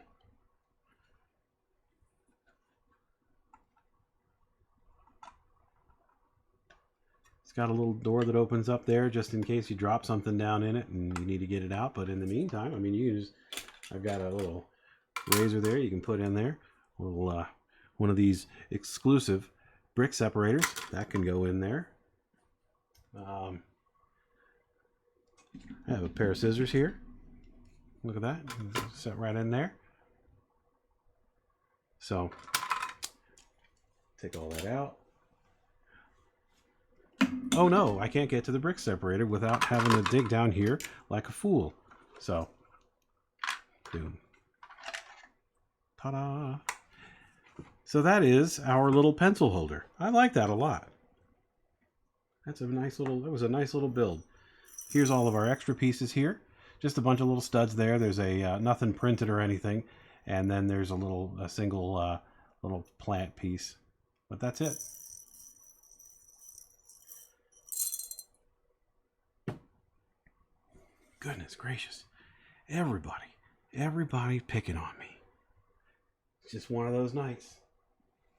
It's got a little door that opens up there just in case you drop something down in it and you need to get it out. But in the meantime, I mean, I've got a little razor there you can put in there. A little, one of these exclusive brick separators that can go in there. I have a pair of scissors here. Look at that, set right in there. So take all that out. Oh no, I can't get to the brick separator without having to dig down here like a fool. So, boom. Ta-da! So that is our little pencil holder. I like that a lot. That was a nice little build. Here's all of our extra pieces here. Just a bunch of little studs there. There's a nothing printed or anything. And then there's a single little plant piece. But that's it. Goodness gracious. Everybody picking on me. It's just one of those nights.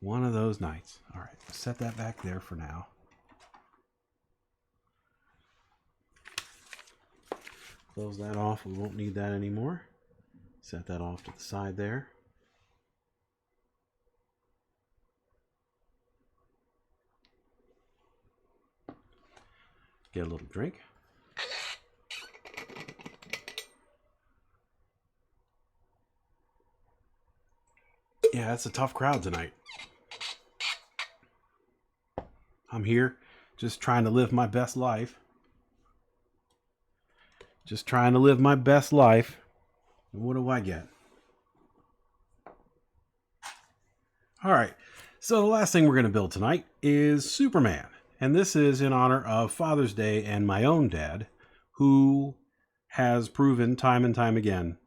One of those nights. All right, set that back there for now. Close that off. We won't need that anymore. Set that off to the side there. Get a little drink. Yeah, it's a tough crowd tonight. I'm here just trying to live my best life. Just trying to live my best life. And what do I get? All right. So the last thing we're going to build tonight is Superman. And this is in honor of Father's Day and my own dad, who has proven time and time again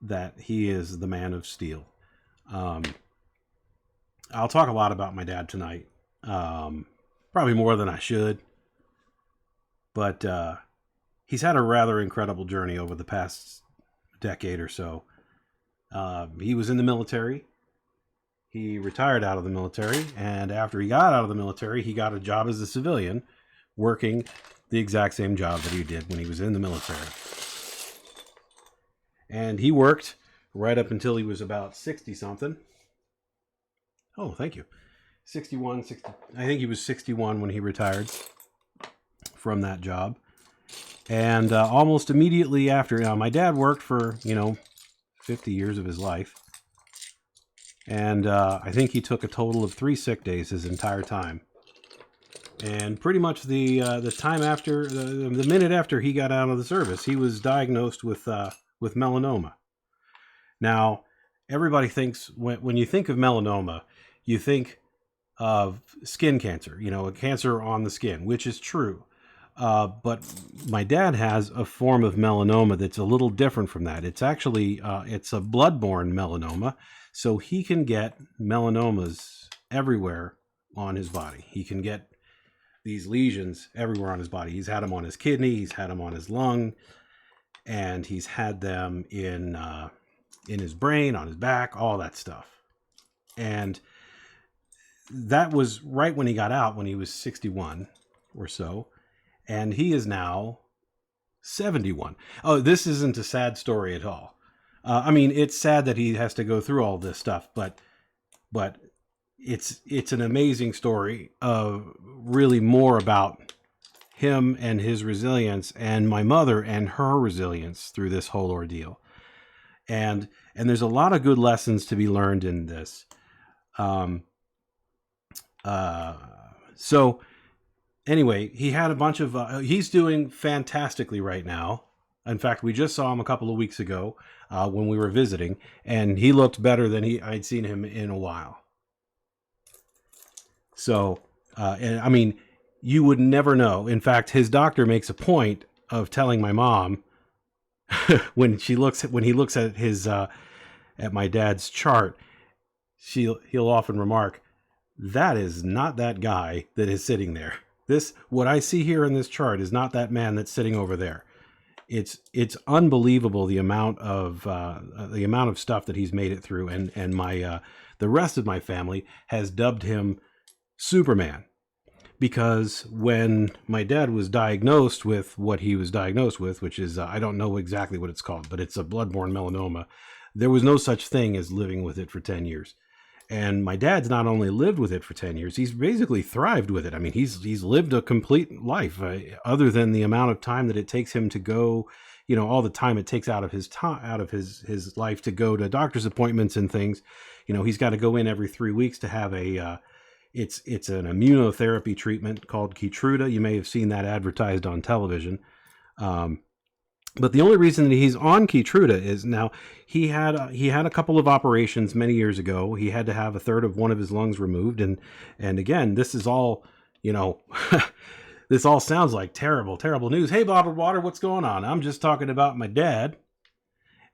that he is the man of steel. I'll talk a lot about my dad tonight. Probably more than I should. But he's had a rather incredible journey over the past decade or so. He was in the military. He retired out of the military. And after he got out of the military, he got a job as a civilian, working the exact same job that he did when he was in the military. And he worked right up until he was about 60-something. Oh, thank you. 61, 60. I think he was 61 when he retired from that job. And almost immediately after, my dad worked for, 50 years of his life. And I think he took a total of 3 sick days his entire time. And pretty much the time after, the minute after he got out of the service, he was diagnosed with melanoma. Now, everybody thinks, when you think of melanoma, you think of skin cancer, a cancer on the skin, which is true. But my dad has a form of melanoma that's a little different from that. It's actually, it's a blood-borne melanoma. So he can get melanomas everywhere on his body. He can get these lesions everywhere on his body. He's had them on his kidney. He's had them on his lung. And he's had them in his brain, on his back, all that stuff. And that was right when he got out, when he was 61 or so. And he is now 71. Oh, this isn't a sad story at all. I mean, it's sad that he has to go through all this stuff, but it's an amazing story of really more about him and his resilience, and my mother and her resilience through this whole ordeal. And there's a lot of good lessons to be learned in this. So anyway, he had a bunch of, he's doing fantastically right now. In fact, we just saw him a couple of weeks ago when we were visiting, and he looked better than I'd seen him in a while. So And I mean, you would never know. In fact, his doctor makes a point of telling my mom when he looks at his at my dad's chart, he'll often remark, that is not that guy that is sitting there. What I see here in this chart is not that man that's sitting over there. It's unbelievable the amount of stuff that he's made it through, and my the rest of my family has dubbed him Superman, because when my dad was diagnosed with what he was diagnosed with, which is I don't know exactly what it's called, but it's a blood-borne melanoma, there was no such thing as living with it for 10 years. And my dad's not only lived with it for 10 years, he's basically thrived with it. I mean, he's lived a complete life, other than the amount of time that it takes him to go, all the time it takes out of his life to go to doctor's appointments and things. He's got to go in every 3 weeks to have it's an immunotherapy treatment called Keytruda. You may have seen that advertised on television. But the only reason that he's on Keytruda is now he had a couple of operations many years ago. He had to have a third of one of his lungs removed, and again, this is all, this all sounds like terrible, terrible news. Hey, Bottled Water, what's going on? I'm just talking about my dad,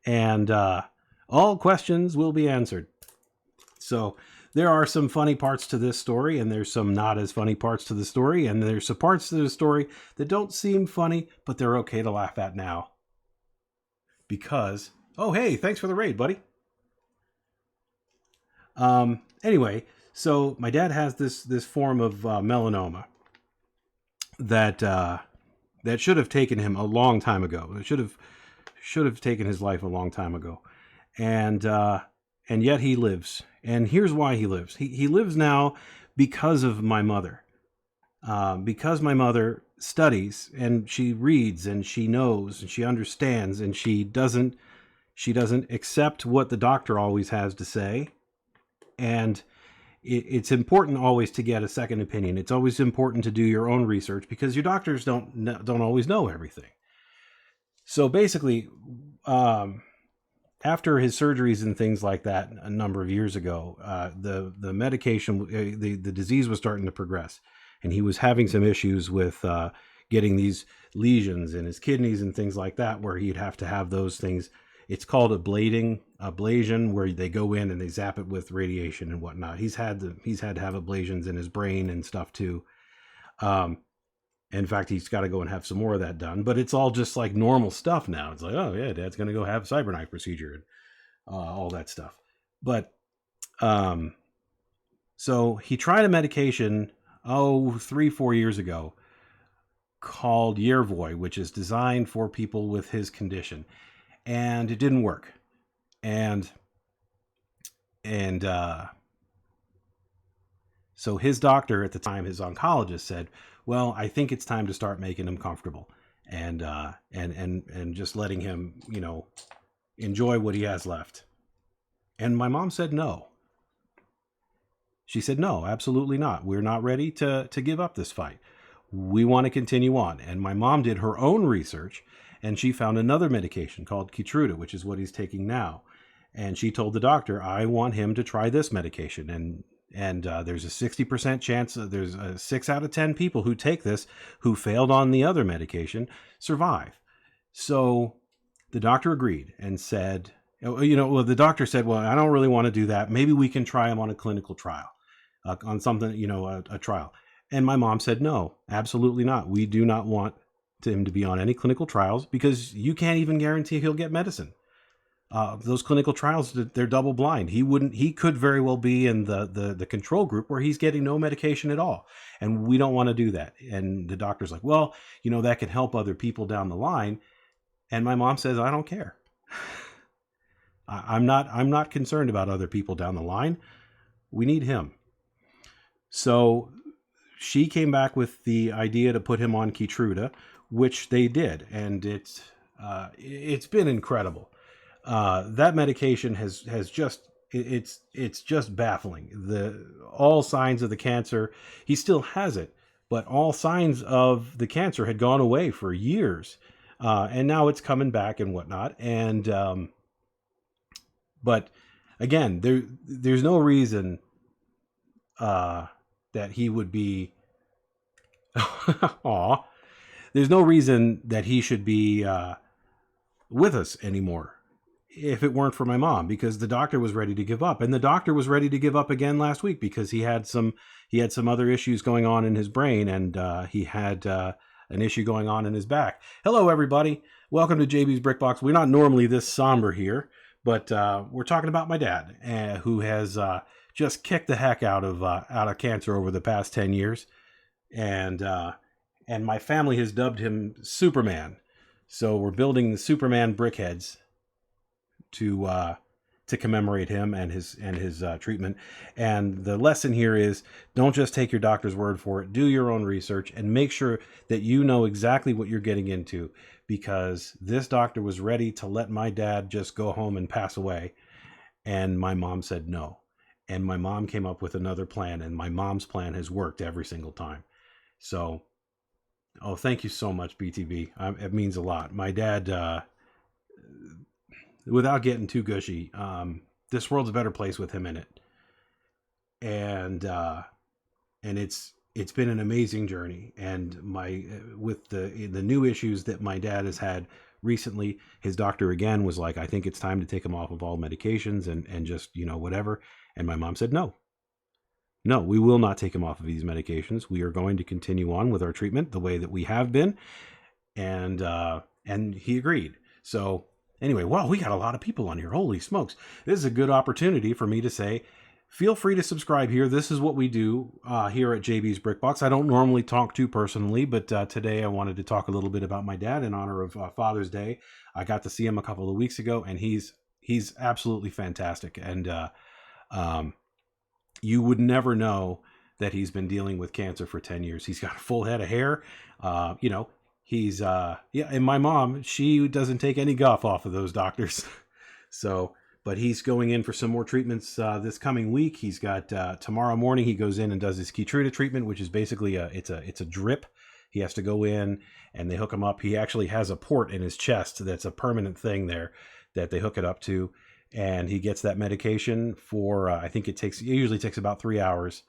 and all questions will be answered. So there are some funny parts to this story, and there's some not as funny parts to the story, and there's some parts to the story that don't seem funny, but they're okay to laugh at now. Because, oh, hey, thanks for the raid, buddy. Anyway, so my dad has this form of melanoma that should have taken him a long time ago. It should have taken his life a long time ago, and yet he lives. And here's why he lives. He lives now because of my mother. Because my mother studies and she reads and she knows and she understands, and she doesn't accept what the doctor always has to say. And it's important always to get a second opinion. It's always important to do your own research, because your doctors don't always know everything. So basically, after his surgeries and things like that a number of years ago, the medication, the disease was starting to progress. And he was having some issues with getting these lesions in his kidneys and things like that, where he'd have to have those things. It's called ablation, where they go in and they zap it with radiation and whatnot. He's had to have ablations in his brain and stuff too. In fact, he's got to go and have some more of that done. But it's all just like normal stuff now. It's like, oh yeah, Dad's going to go have a cyberknife procedure and all that stuff. But so he tried a medication 3-4 years ago called Yervoy, which is designed for people with his condition, and it didn't work. And so his doctor at the time, his oncologist, said, well, I think it's time to start making him comfortable and just letting him, enjoy what he has left. And my mom said no. She said, no, absolutely not. We're not ready to give up this fight. We want to continue on. And my mom did her own research, and she found another medication called Keytruda, which is what he's taking now. And she told the doctor, I want him to try this medication. And there's a 60% chance, there's 6 out of 10 people who take this, who failed on the other medication, survive. So the doctor agreed and said, the doctor said, well, I don't really want to do that. Maybe we can try him on a clinical trial, on something, a trial. And my mom said, no, absolutely not. We do not want him to be on any clinical trials, because you can't even guarantee he'll get medicine. Those clinical trials, they're double blind. He could very well be in the control group where he's getting no medication at all. And we don't want to do that. And the doctor's like, well, that can help other people down the line. And my mom says, I don't care. I'm not concerned about other people down the line. We need him. So she came back with the idea to put him on Keytruda, which they did. And it's been incredible. That medication has just, it's just baffling. All signs of the cancer, he still has it, but all signs of the cancer had gone away for years. And now it's coming back and whatnot. And, but again, there's no reason, that he would be. Aw, there's no reason that he should be with us anymore if it weren't for my mom, because the doctor was ready to give up, and the doctor was ready to give up again last week because he had some other issues going on in his brain, and he had an issue going on in his back. Hello, everybody. Welcome to JB's Brickbox. We're not normally this somber here, but we're talking about my dad, who has just kicked the heck out of cancer over the past 10 years, and my family has dubbed him Superman. So we're building the Superman Brickheadz to commemorate him and his treatment. And the lesson here is, don't just take your doctor's word for it. Do your own research and make sure that you know exactly what you're getting into, because this doctor was ready to let my dad just go home and pass away, and my mom said no. And my mom came up with another plan, and my mom's plan has worked every single time. So, oh, thank you so much, BTB. It means a lot. My dad, without getting too gushy, this world's a better place with him in it. And it's been an amazing journey. And with the new issues that my dad has had recently, his doctor again was like, I think it's time to take him off of all medications and just, whatever. And my mom said, no, we will not take him off of these medications. We are going to continue on with our treatment the way that we have been. And he agreed. So anyway, wow, we got a lot of people on here. Holy smokes. This is a good opportunity for me to say, feel free to subscribe here. This is what we do here at JB's Brickbox. I don't normally talk too personally, but today I wanted to talk a little bit about my dad in honor of Father's Day. I got to see him a couple of weeks ago, and he's absolutely fantastic. And you would never know that he's been dealing with cancer for 10 years. He's got a full head of hair. He's and my mom, she doesn't take any guff off of those doctors. So, but he's going in for some more treatments this coming week. He's got tomorrow morning he goes in and does his Keytruda treatment, which is basically it's a drip. He has to go in and they hook him up. He actually has a port in his chest that's a permanent thing there that they hook it up to, and he gets that medication for I think it usually takes about 3 hours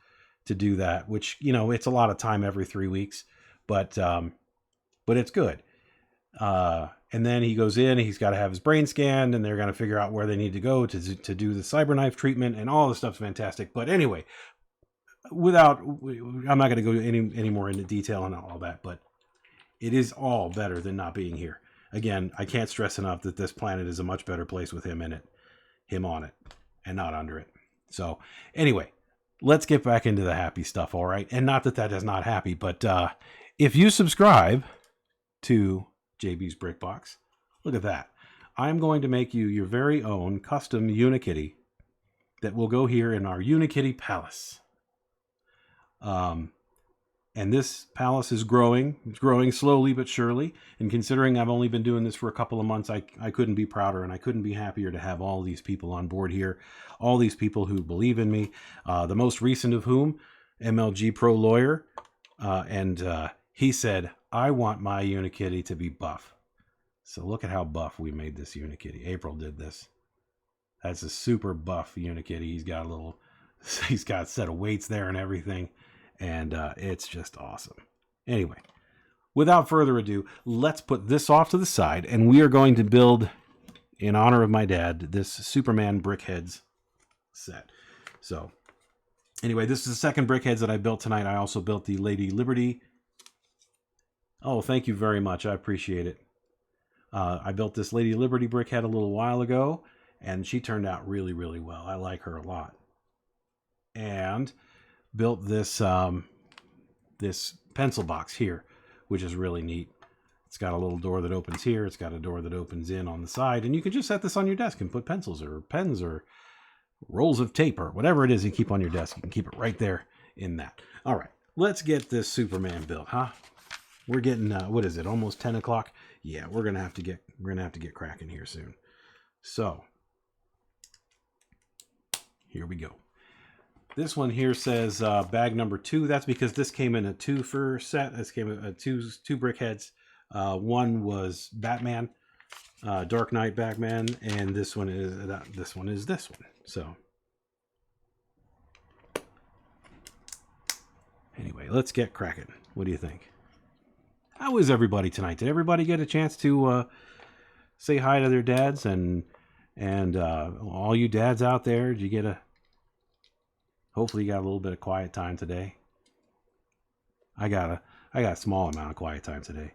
to do that, which it's a lot of time every 3 weeks, but it's good. And then he goes in, he's got to have his brain scanned, and they're going to figure out where they need to go to do the cyberknife treatment, and all the stuff's fantastic. But anyway, I'm not going to go any more into detail on all that, but it is all better than not being here. Again, I can't stress enough that this planet is a much better place with him in it, him on it, and not under it. So anyway, let's get back into the happy stuff, all right? And not that is not happy, but if you subscribe to JB's Brickbox, look at that. I'm going to make you your very own custom Unikitty that will go here in our Unikitty Palace. And this palace is growing. It's growing slowly but surely. And considering I've only been doing this for a couple of months, I couldn't be prouder, and I couldn't be happier to have all these people on board here. All these people who believe in me. The most recent of whom, MLG Pro Lawyer. And he said, I want my Unikitty to be buff. So look at how buff we made this Unikitty. April did this. That's a super buff Unikitty. He's got a set of weights there and everything. And it's just awesome. Anyway, without further ado, let's put this off to the side, and we are going to build, in honor of my dad, this Superman Brickheadz set. So anyway, this is the second Brickheadz that I built tonight. I also built the Lady Liberty. Oh, thank you very much. I appreciate it. I built this Lady Liberty brickhead a little while ago, and she turned out really, really well. I like her a lot. And built this this pencil box here, which is really neat. It's got a little door that opens here. It's got a door that opens in on the side, and you can just set this on your desk and put pencils or pens or rolls of tape or whatever it is you keep on your desk. You can keep it right there in that. All right, let's get this Superman built, huh? We're getting what is it? Almost 10 o'clock. Yeah, we're gonna have to get cracking here soon. So here we go. This one here says bag number 2. That's because this came in a 2 set. This came in two brickheads. One was Batman, Dark Knight Batman, and this one is this one. So Anyway, let's get cracking. What do you think? How is everybody tonight? Did everybody get a chance to say hi to their dads? And all you dads out there, did you get hopefully you got a little bit of quiet time today? I got a small amount of quiet time today.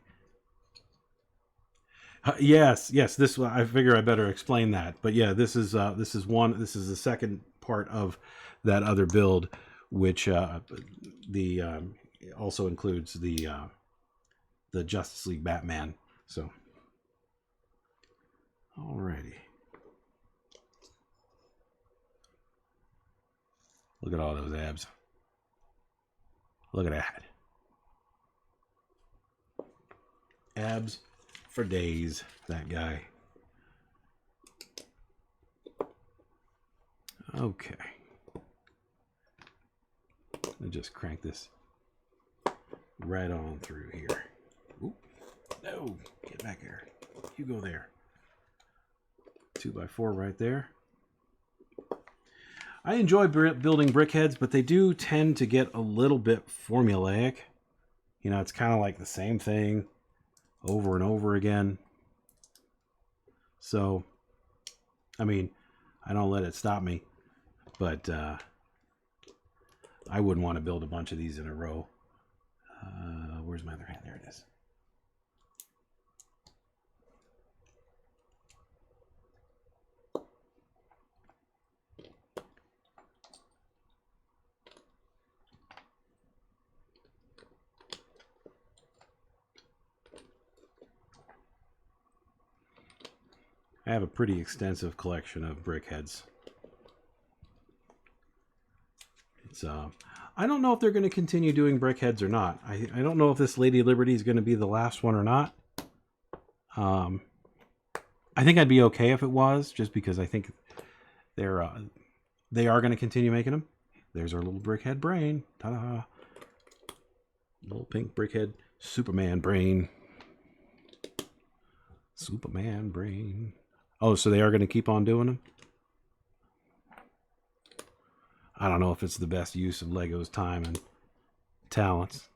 Yes. This I figure I better explain that. But yeah, this is the second part of that other build, which also includes the Justice League Batman. So, alrighty. Look at all those abs. Look at that. Abs for days, that guy. Okay. Let me just crank this right on through here. Oop. No, get back here. You go there. 2x4 right there. I enjoy building brickheads, but they do tend to get a little bit formulaic. You know, it's kind of like the same thing over and over again. So, I mean, I don't let it stop me, but I wouldn't want to build a bunch of these in a row. Where's my other hand? There it is. I have a pretty extensive collection of brickheads. It's I don't know if they're going to continue doing brickheads or not. I don't know if this Lady Liberty is going to be the last one or not. I think I'd be okay if it was, just because I think they are going to continue making them. There's our little brickhead brain. Ta-da! Little pink brickhead Superman brain. Superman brain. Oh, so they are going to keep on doing them? I don't know if it's the best use of Lego's time and talents.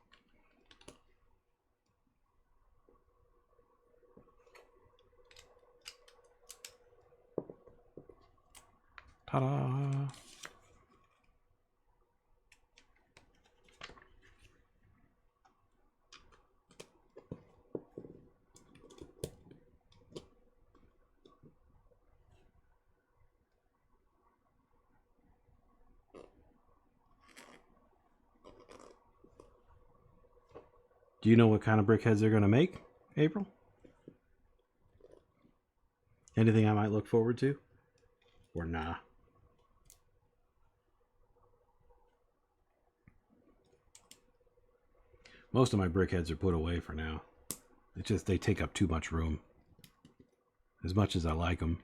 Ta-da! Do you know what kind of brickheads they're going to make, April? Anything I might look forward to? Or nah? Most of my brickheads are put away for now. It's just they take up too much room. As much as I like them.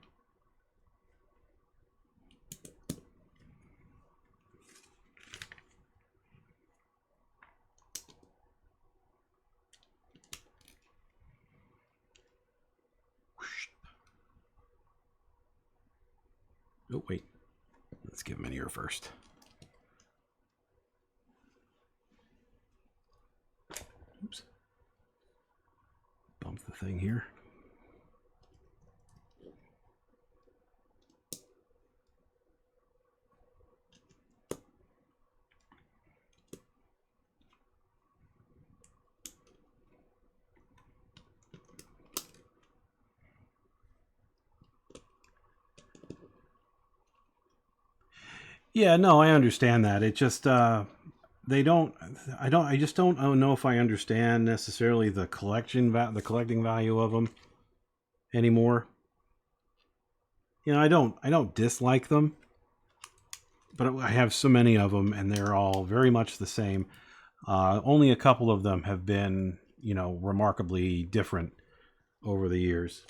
Oh, wait. Let's give him an ear first. Oops. Bump the thing here. Yeah, no, I understand that. It just I just don't know if I understand necessarily the collecting value of them anymore. You know, I don't dislike them, but I have so many of them and they're all very much the same. Only a couple of them have been, you know, remarkably different over the years.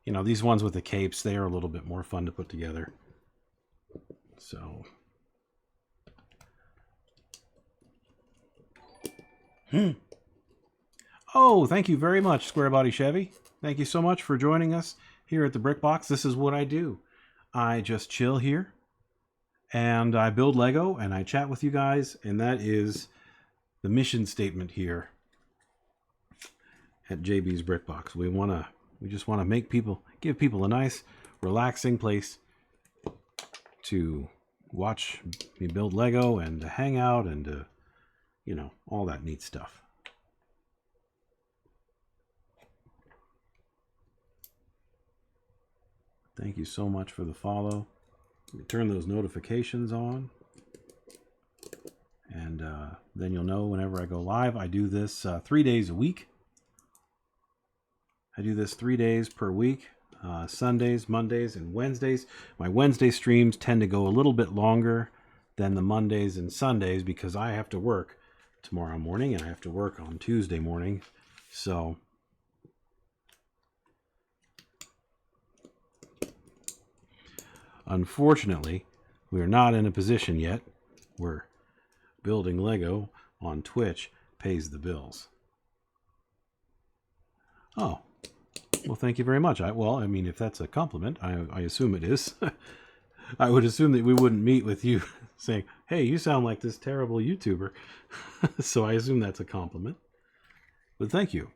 You know, these ones with the capes, they are a little bit more fun to put together. So. Oh, thank you very much, Square Body Chevy. Thank you so much for joining us here at the Brick Box, this is what I do. I just chill here, and I build Lego, and I chat with you guys, and that is the mission statement here at JB's Brick Box. We just want to give people a nice, relaxing place to watch me build Lego and to hang out and to, all that neat stuff. Thank you so much for the follow. Turn those notifications on, and then you'll know whenever I go live. I do this 3 days a week. I do this 3 days per week, Sundays, Mondays, and Wednesdays. My Wednesday streams tend to go a little bit longer than the Mondays and Sundays because I have to work tomorrow morning and I have to work on Tuesday morning. So unfortunately, we are not in a position yet where building Lego on Twitch pays the bills. Oh, well, thank you very much. If that's a compliment, I assume it is. I would assume that we wouldn't meet with you saying, hey, you sound like this terrible YouTuber. So I assume that's a compliment. But thank you.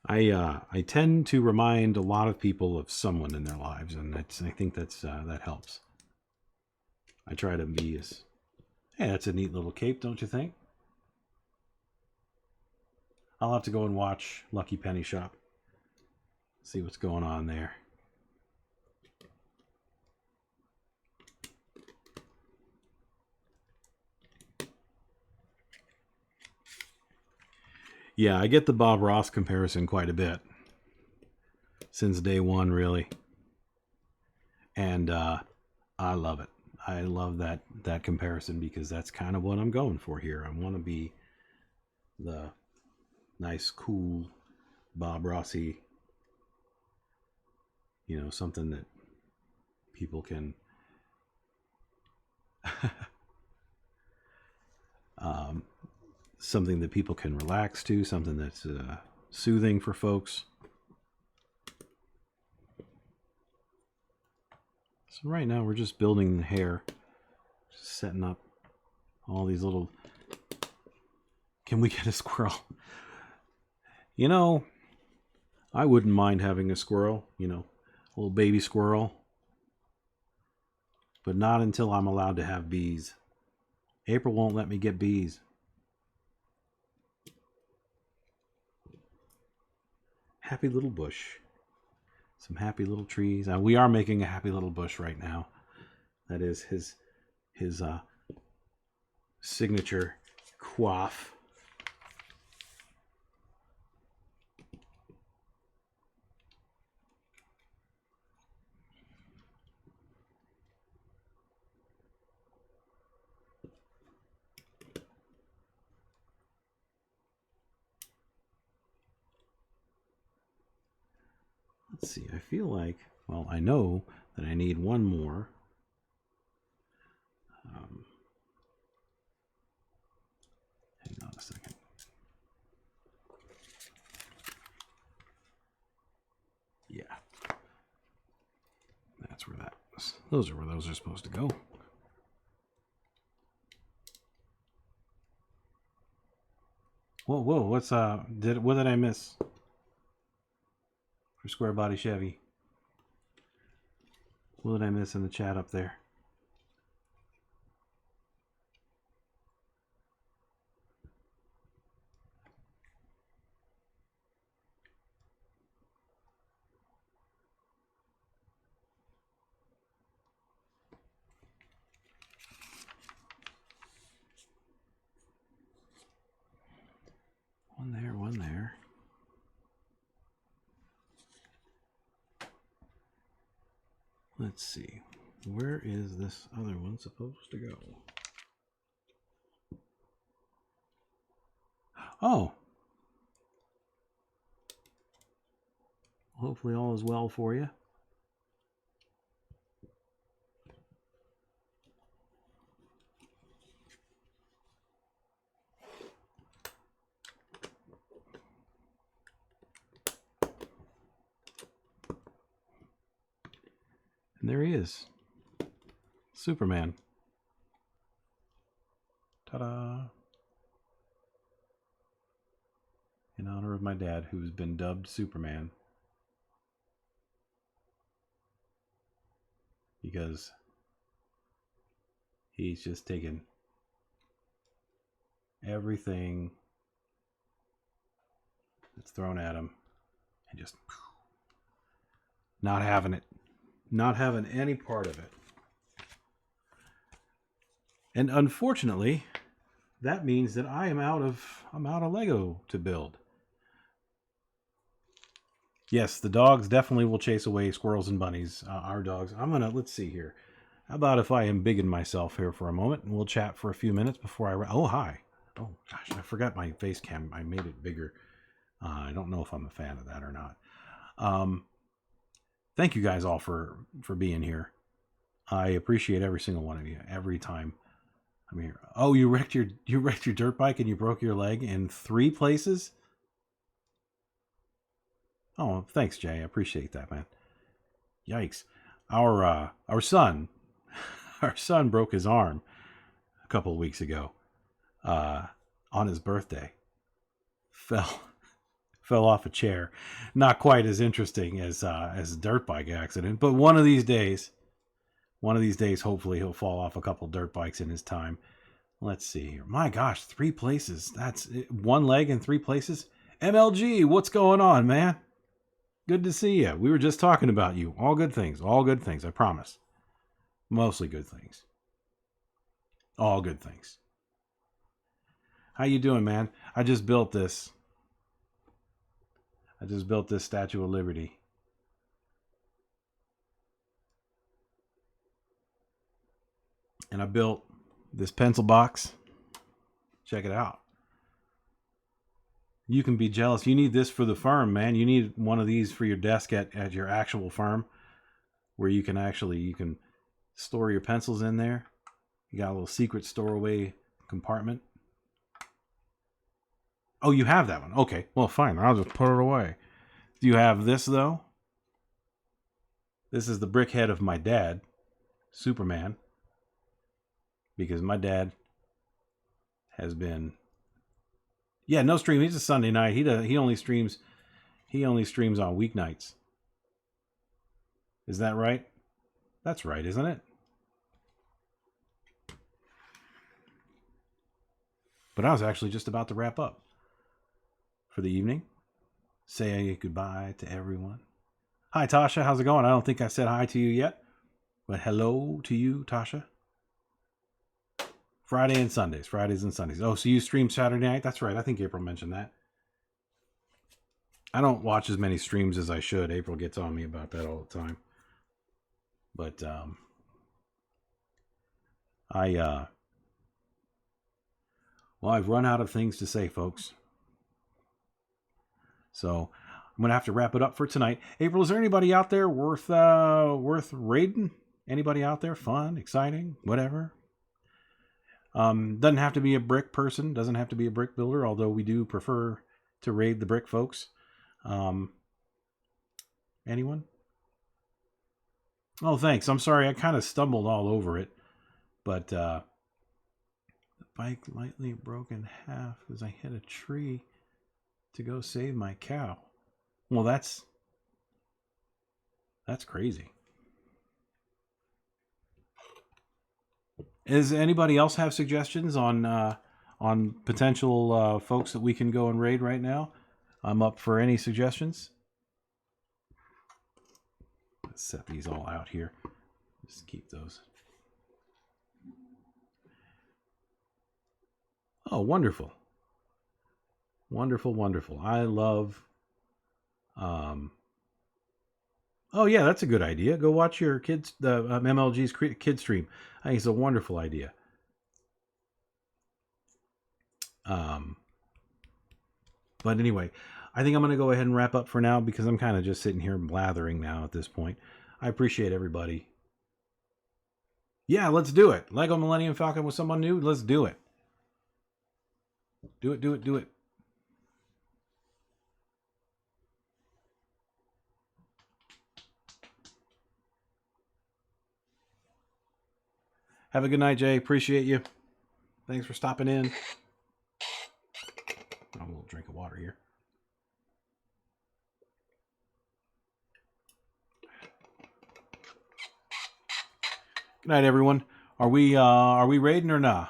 I tend to remind a lot of people of someone in their lives, and I think that helps. I try to be hey, that's a neat little cape, don't you think? I'll have to go and watch Lucky Penny Shop. See what's going on there. Yeah, I get the Bob Ross comparison quite a bit. Since day one, really. And I love it. I love that comparison because that's kind of what I'm going for here. I want to be the nice, cool Bob Rossy, something that people can something that people can relax to, something that's soothing for folks. So right now we're just building the hair, just setting up all these little... Can we get a squirrel? I wouldn't mind having a squirrel, a little baby squirrel. But not until I'm allowed to have bees. April won't let me get bees. Happy little bush. Some happy little trees. We are making a happy little bush right now. That is his signature coif. Let's see, I feel like, I know that I need one more. Hang on a second. Yeah. That's where that was. Those are where those are supposed to go. Whoa, what's, what did I miss? For Square Body Chevy. What did I miss in the chat up there? One there. Let's see. Where is this other one supposed to go? Oh. Hopefully all is well for you. And there he is. Superman. Ta-da! In honor of my dad, who's been dubbed Superman. Because he's just taken everything that's thrown at him and just not having it. Not having any part of it. And unfortunately, that means that I'm out of Lego to build. Yes, the dogs definitely will chase away squirrels and bunnies. Our dogs. Let's see here. How about if I embiggen myself here for a moment and we'll chat for a few minutes before I... Oh, hi. Oh, gosh, I forgot my face cam. I made it bigger. I don't know if I'm a fan of that or not. Thank you guys all for being here. I appreciate every single one of you every time I'm here. Oh, you wrecked your dirt bike and you broke your leg in 3 places? Oh, thanks, Jay. I appreciate that, man. Yikes. Our son broke his arm a couple of weeks ago on his birthday. Fell off a chair. Not quite as interesting as a dirt bike accident, but one of these days, hopefully he'll fall off a couple dirt bikes in his time. Let's see here. My gosh, 3 places. That's 1 leg in 3 places. MLG, what's going on, man? Good to see you. We were just talking about you. All good things. All good things. I promise. Mostly good things. All good things. How you doing, man? I just built this Statue of Liberty. And I built this pencil box. Check it out. You can be jealous. You need this for the firm, man. You need one of these for your desk at your actual firm, where you can store your pencils in there. You got a little secret storeway compartment. Oh, you have that one. Okay, well, fine. I'll just put it away. Do you have this, though? This is the brickhead of my dad, Superman. Because my dad has been... Yeah, no stream. He's a Sunday night. He only streams on weeknights. Is that right? That's right, isn't it? But I was actually just about to wrap up for the evening. Say goodbye to everyone. Hi, Tasha. How's it going? I don't think I said hi to you yet. But hello to you, Tasha. Fridays and Sundays. Oh, so you stream Saturday night? That's right. I think April mentioned that. I don't watch as many streams as I should. April gets on me about that all the time. But I've run out of things to say, folks. So I'm going to have to wrap it up for tonight. April, is there anybody out there worth raiding? Anybody out there? Fun, exciting, whatever? Doesn't have to be a brick person. Doesn't have to be a brick builder, although we do prefer to raid the brick folks. Anyone? Oh, thanks. I'm sorry. I kind of stumbled all over it. But the bike lightly broke in half as I hit a tree to go save my cow. Well, that's crazy. Does anybody else have suggestions on potential folks that we can go and raid right now? I'm up for any suggestions. Let's set these all out here. Just keep those. Oh, wonderful. Wonderful, wonderful. I love... Oh, yeah, that's a good idea. Go watch your kids, the MLG's kid stream. I think it's a wonderful idea. But anyway, I think I'm going to go ahead and wrap up for now because I'm kind of just sitting here blathering now at this point. I appreciate everybody. Yeah, let's do it. Lego Millennium Falcon with someone new. Let's do it. Do it, do it, do it. Have a good night, Jay. Appreciate you. Thanks for stopping in. I'll have a little drink of water here. Good night, everyone. Are we raiding or nah?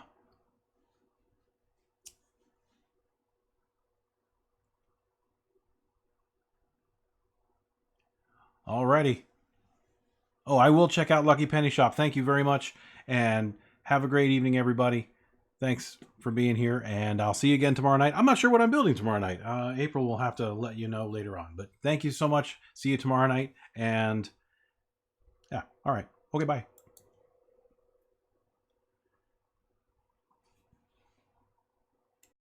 Alrighty. Oh, I will check out Lucky Penny Shop. Thank you very much, and have a great evening, everybody. Thanks for being here, and I'll see you again tomorrow night. I'm not sure what I'm building tomorrow night. April will have to let you know later on. But thank you so much. See you tomorrow night, and yeah, all right. Okay, bye.